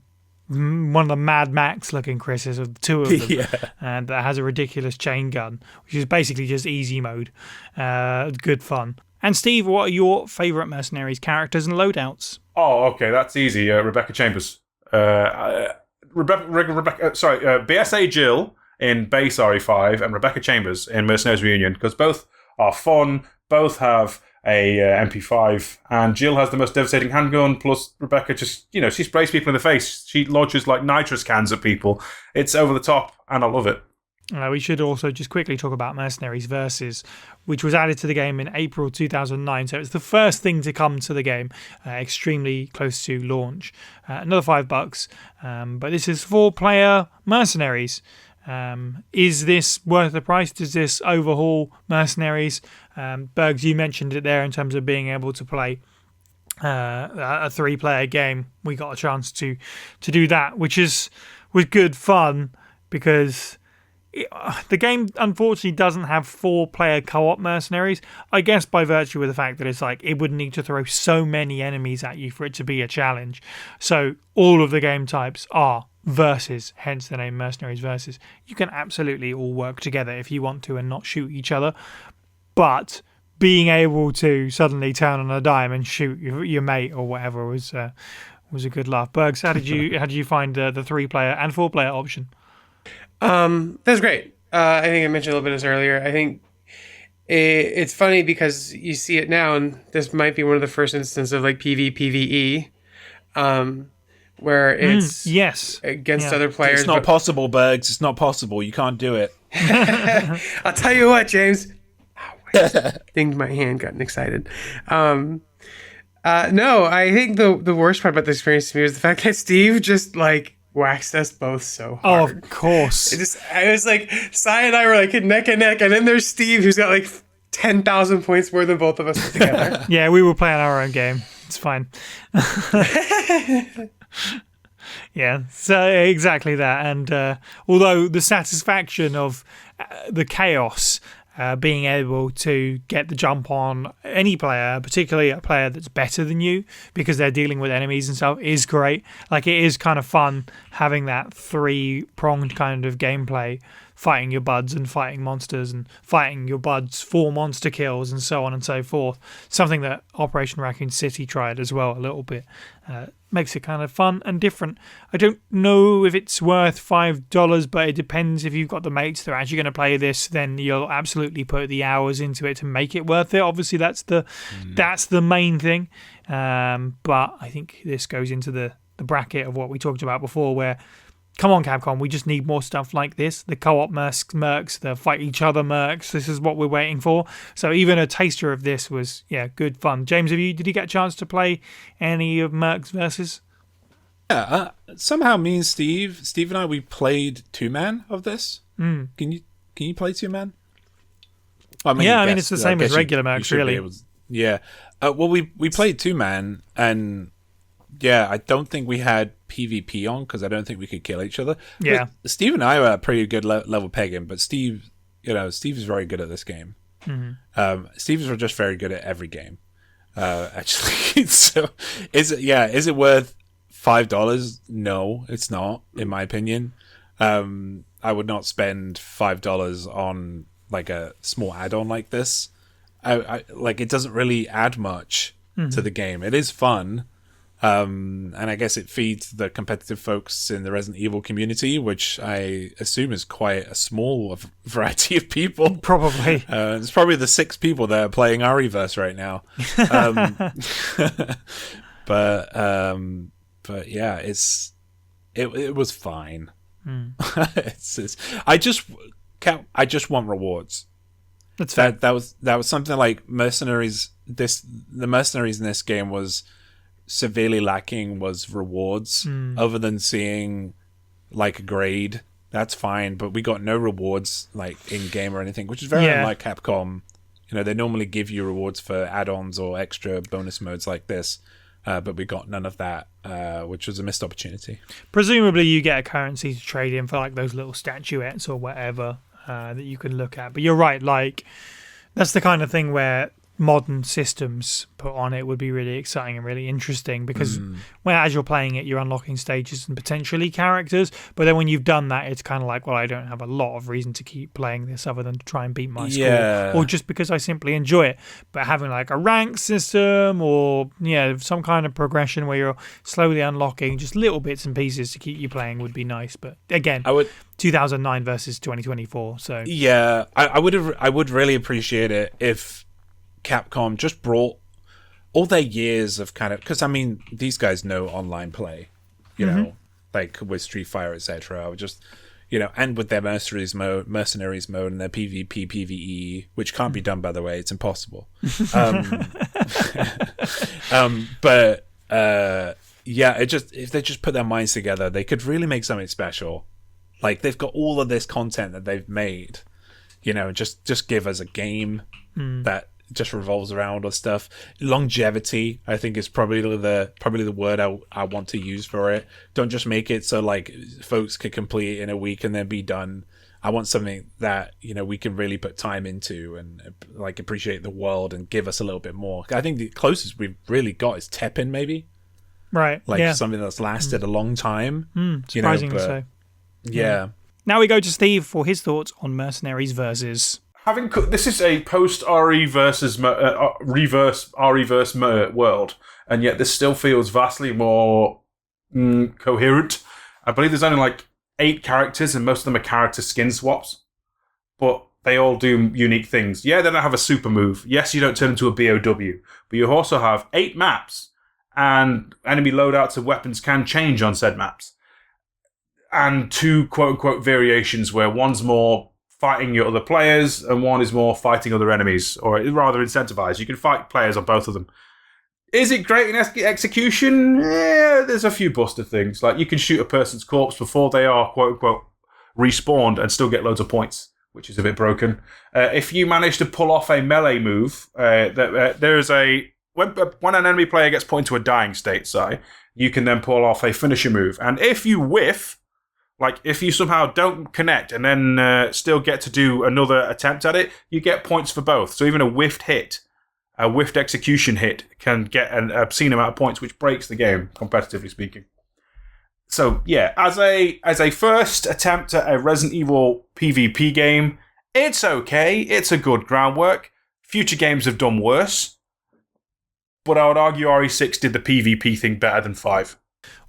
one of the Mad Max looking Chris's, of the two of them, and that has a ridiculous chain gun, which is basically just easy mode. Good fun. And Steve, what are your favourite Mercenaries characters and loadouts? Oh, okay, that's easy. Rebecca Chambers. BSA Jill in base RE5 and Rebecca Chambers in Mercenaries Reunion, because both are fun, both have a MP5, and Jill has the most devastating handgun, plus Rebecca just, she sprays people in the face. She launches like nitrous cans at people. It's over the top, and I love it. We should also just quickly talk about Mercenaries Versus, which was added to the game in April 2009. So it's the first thing to come to the game, extremely close to launch. Another $5, but this is 4-player Mercenaries. Is this worth the price? Does this overhaul Mercenaries? Bergs, you mentioned it there in terms of being able to play a 3-player game, we got a chance to do that, which was good fun because the game unfortunately doesn't have 4-player co-op Mercenaries. I guess by virtue of the fact that it's like it would need to throw so many enemies at you for it to be a challenge. So all of the game types are versus, hence the name Mercenaries versus. You can absolutely all work together if you want to and not shoot each other, but being able to suddenly turn on a dime and shoot your mate or whatever was a good laugh. Bergs, how did you find the 3-player and 4-player option? That's great. I think I mentioned a little bit of this earlier. I think it's funny because you see it now, and this might be one of the first instances of like PvPvE, where it's yes against other players. It's not possible, Bergs. It's not possible. You can't do it. I'll tell you what, James. I dinged my hand, gotten excited. No, I think the worst part about the experience to me was the fact that Steve just like waxed us both so hard. Oh, of course. I was like, Sai and I were like neck and neck, and then there's Steve who's got like 10,000 points more than both of us put together. Yeah, we were playing our own game. It's fine. Yeah, so exactly that. And although the satisfaction of the chaos, being able to get the jump on any player, particularly a player that's better than you because they're dealing with enemies and stuff, is great. Like, it is kind of fun having that 3-pronged kind of gameplay, fighting your buds and fighting monsters and fighting your buds for monster kills and so on and so forth. Something that Operation Raccoon City tried as well a little bit. Makes it kind of fun and different. I don't know if it's worth $5, but it depends. If you've got the mates that are actually going to play this, then you'll absolutely put the hours into it to make it worth it. Obviously, that's the main thing. But I think this goes into the bracket of what we talked about before, where, come on, Capcom, we just need more stuff like this. The co-op Mercs, the fight each other Mercs. This is what we're waiting for. So even a taster of this was, good fun. James, did you get a chance to play any of Mercs versus? Yeah, somehow me and Steve and I, we played 2-man of this. Can you play 2-man? I mean, it's the same as regular Mercs, really. Well, we played 2-man, and I don't think we had PvP on because I don't think we could kill each other. Yeah, but Steve and I were at pretty good level pegging, but Steve is very good at this game. Mm-hmm. Steve is just very good at every game. Actually, so is it worth $5? No, it's not, in my opinion. I would not spend $5 on like a small add-on like this. I like, it doesn't really add much to the game. It is fun. And I guess it feeds the competitive folks in the Resident Evil community, which I assume is quite a small variety of people. Probably. It's probably the 6 people that are playing ReVerse right now. But yeah, it was fine. I just want rewards. That's fair. That was something like Mercenaries. The Mercenaries in this game was severely lacking was rewards. Other than seeing like a grade, that's fine, but we got no rewards like in game or anything, which is very unlike Capcom. They normally give you rewards for add-ons or extra bonus modes like this, but we got none of that, which was a missed opportunity. Presumably you get a currency to trade in for like those little statuettes or whatever that you can look at, but you're right, like that's the kind of thing where modern systems put on it would be really exciting and really interesting, because as you're playing it, you're unlocking stages and potentially characters, but then when you've done that, it's kind of like, well, I don't have a lot of reason to keep playing this other than to try and beat my score, or just because I simply enjoy it. But having like a rank system or some kind of progression where you're slowly unlocking just little bits and pieces to keep you playing would be nice. But again, 2009 versus 2024, so I would really appreciate it if Capcom just brought all their years of kind of, because I mean, these guys know online play, you know, like with Street Fighter, etc. I would just, and with their Mercenaries mode and their PvP, PvE, which can't be done, by the way, it's impossible. But if they just put their minds together, they could really make something special. Like, they've got all of this content that they've made, just give us a game that just revolves around or stuff. Longevity, I think, is probably the word I want to use for it. Don't just make it so like folks can complete it in a week and then be done. I want something that, you know, we can really put time into and like appreciate the world and give us a little bit more. I think the closest we've really got is Teppin, maybe. Right. Like something that's lasted a long time. Surprisingly so. Yeah. Now we go to Steve for his thoughts on Mercenaries versus. This is a post RE versus reverse RE verse world, and yet this still feels vastly more coherent. I believe there's only like 8 characters, and most of them are character skin swaps, but they all do unique things. Yeah, they don't have a super move. Yes, you don't turn into a BOW, but you also have 8 maps, and enemy loadouts and weapons can change on said maps. And 2 quote-unquote variations where one's more fighting your other players and one is more fighting other enemies, or rather incentivized. You can fight players on both of them. Is it great in execution? Yeah, there's a few busted things. Like you can shoot a person's corpse before they are quote-unquote respawned and still get loads of points, which is a bit broken. If you manage to pull off a melee move, there's a... When an enemy player gets put into a dying state, you can then pull off a finisher move. And if you whiff, like, if you somehow don't connect and then still get to do another attempt at it, you get points for both. So even a whiffed execution hit can get an obscene amount of points, which breaks the game, competitively speaking. So, yeah, as a first attempt at a Resident Evil PvP game, it's okay. It's a good groundwork. Future games have done worse. But I would argue RE6 did the PvP thing better than 5.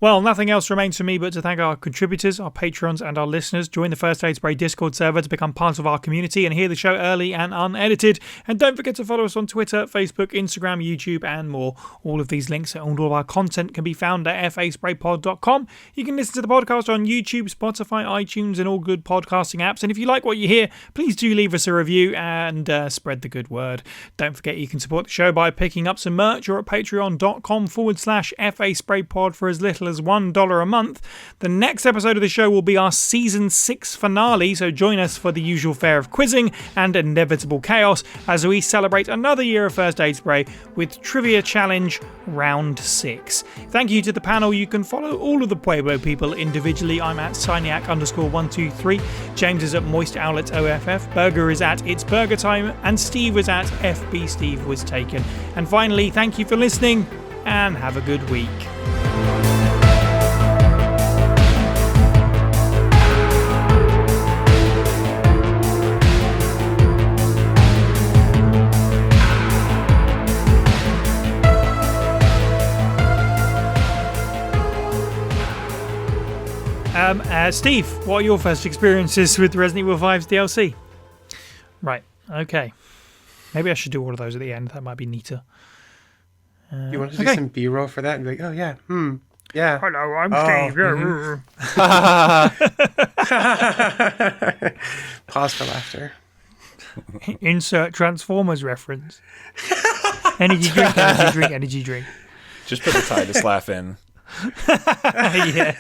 Well, nothing else remains for me but to thank our contributors, our patrons, and our listeners. Join the First Aid Spray Discord server to become part of our community and hear the show early and unedited. And don't forget to follow us on Twitter, Facebook, Instagram, YouTube, and more. All of these links and all of our content can be found at faspraypod.com. You can listen to the podcast on YouTube, Spotify, iTunes, and all good podcasting apps. And if you like what you hear, please do leave us a review and spread the good word. Don't forget you can support the show by picking up some merch or at patreon.com/faspraypod for as little as $1 a month. The next episode of the show will be our Season 6 finale, so join us for the usual fare of quizzing and inevitable chaos as we celebrate another year of First Aid Spray with Trivia Challenge Round 6. Thank you to the panel. You can follow all of the Pueblo people individually. I'm at Cyniac_123, James is at Moist Owlet OFF, Burger is at It's Burger Time, and Steve is at FB Steve Was Taken. And finally, thank you for listening and have a good week. Steve, what are your first experiences with Resident Evil 5's DLC? Right, okay. Maybe I should do all of those at the end. That might be neater. You want to do some B-roll for that and be like, oh, yeah, yeah. Hello, I'm Steve. Pause for laughter. Insert Transformers reference. Energy drink, energy drink, energy drink. Just put the Titus laugh in. Yeah.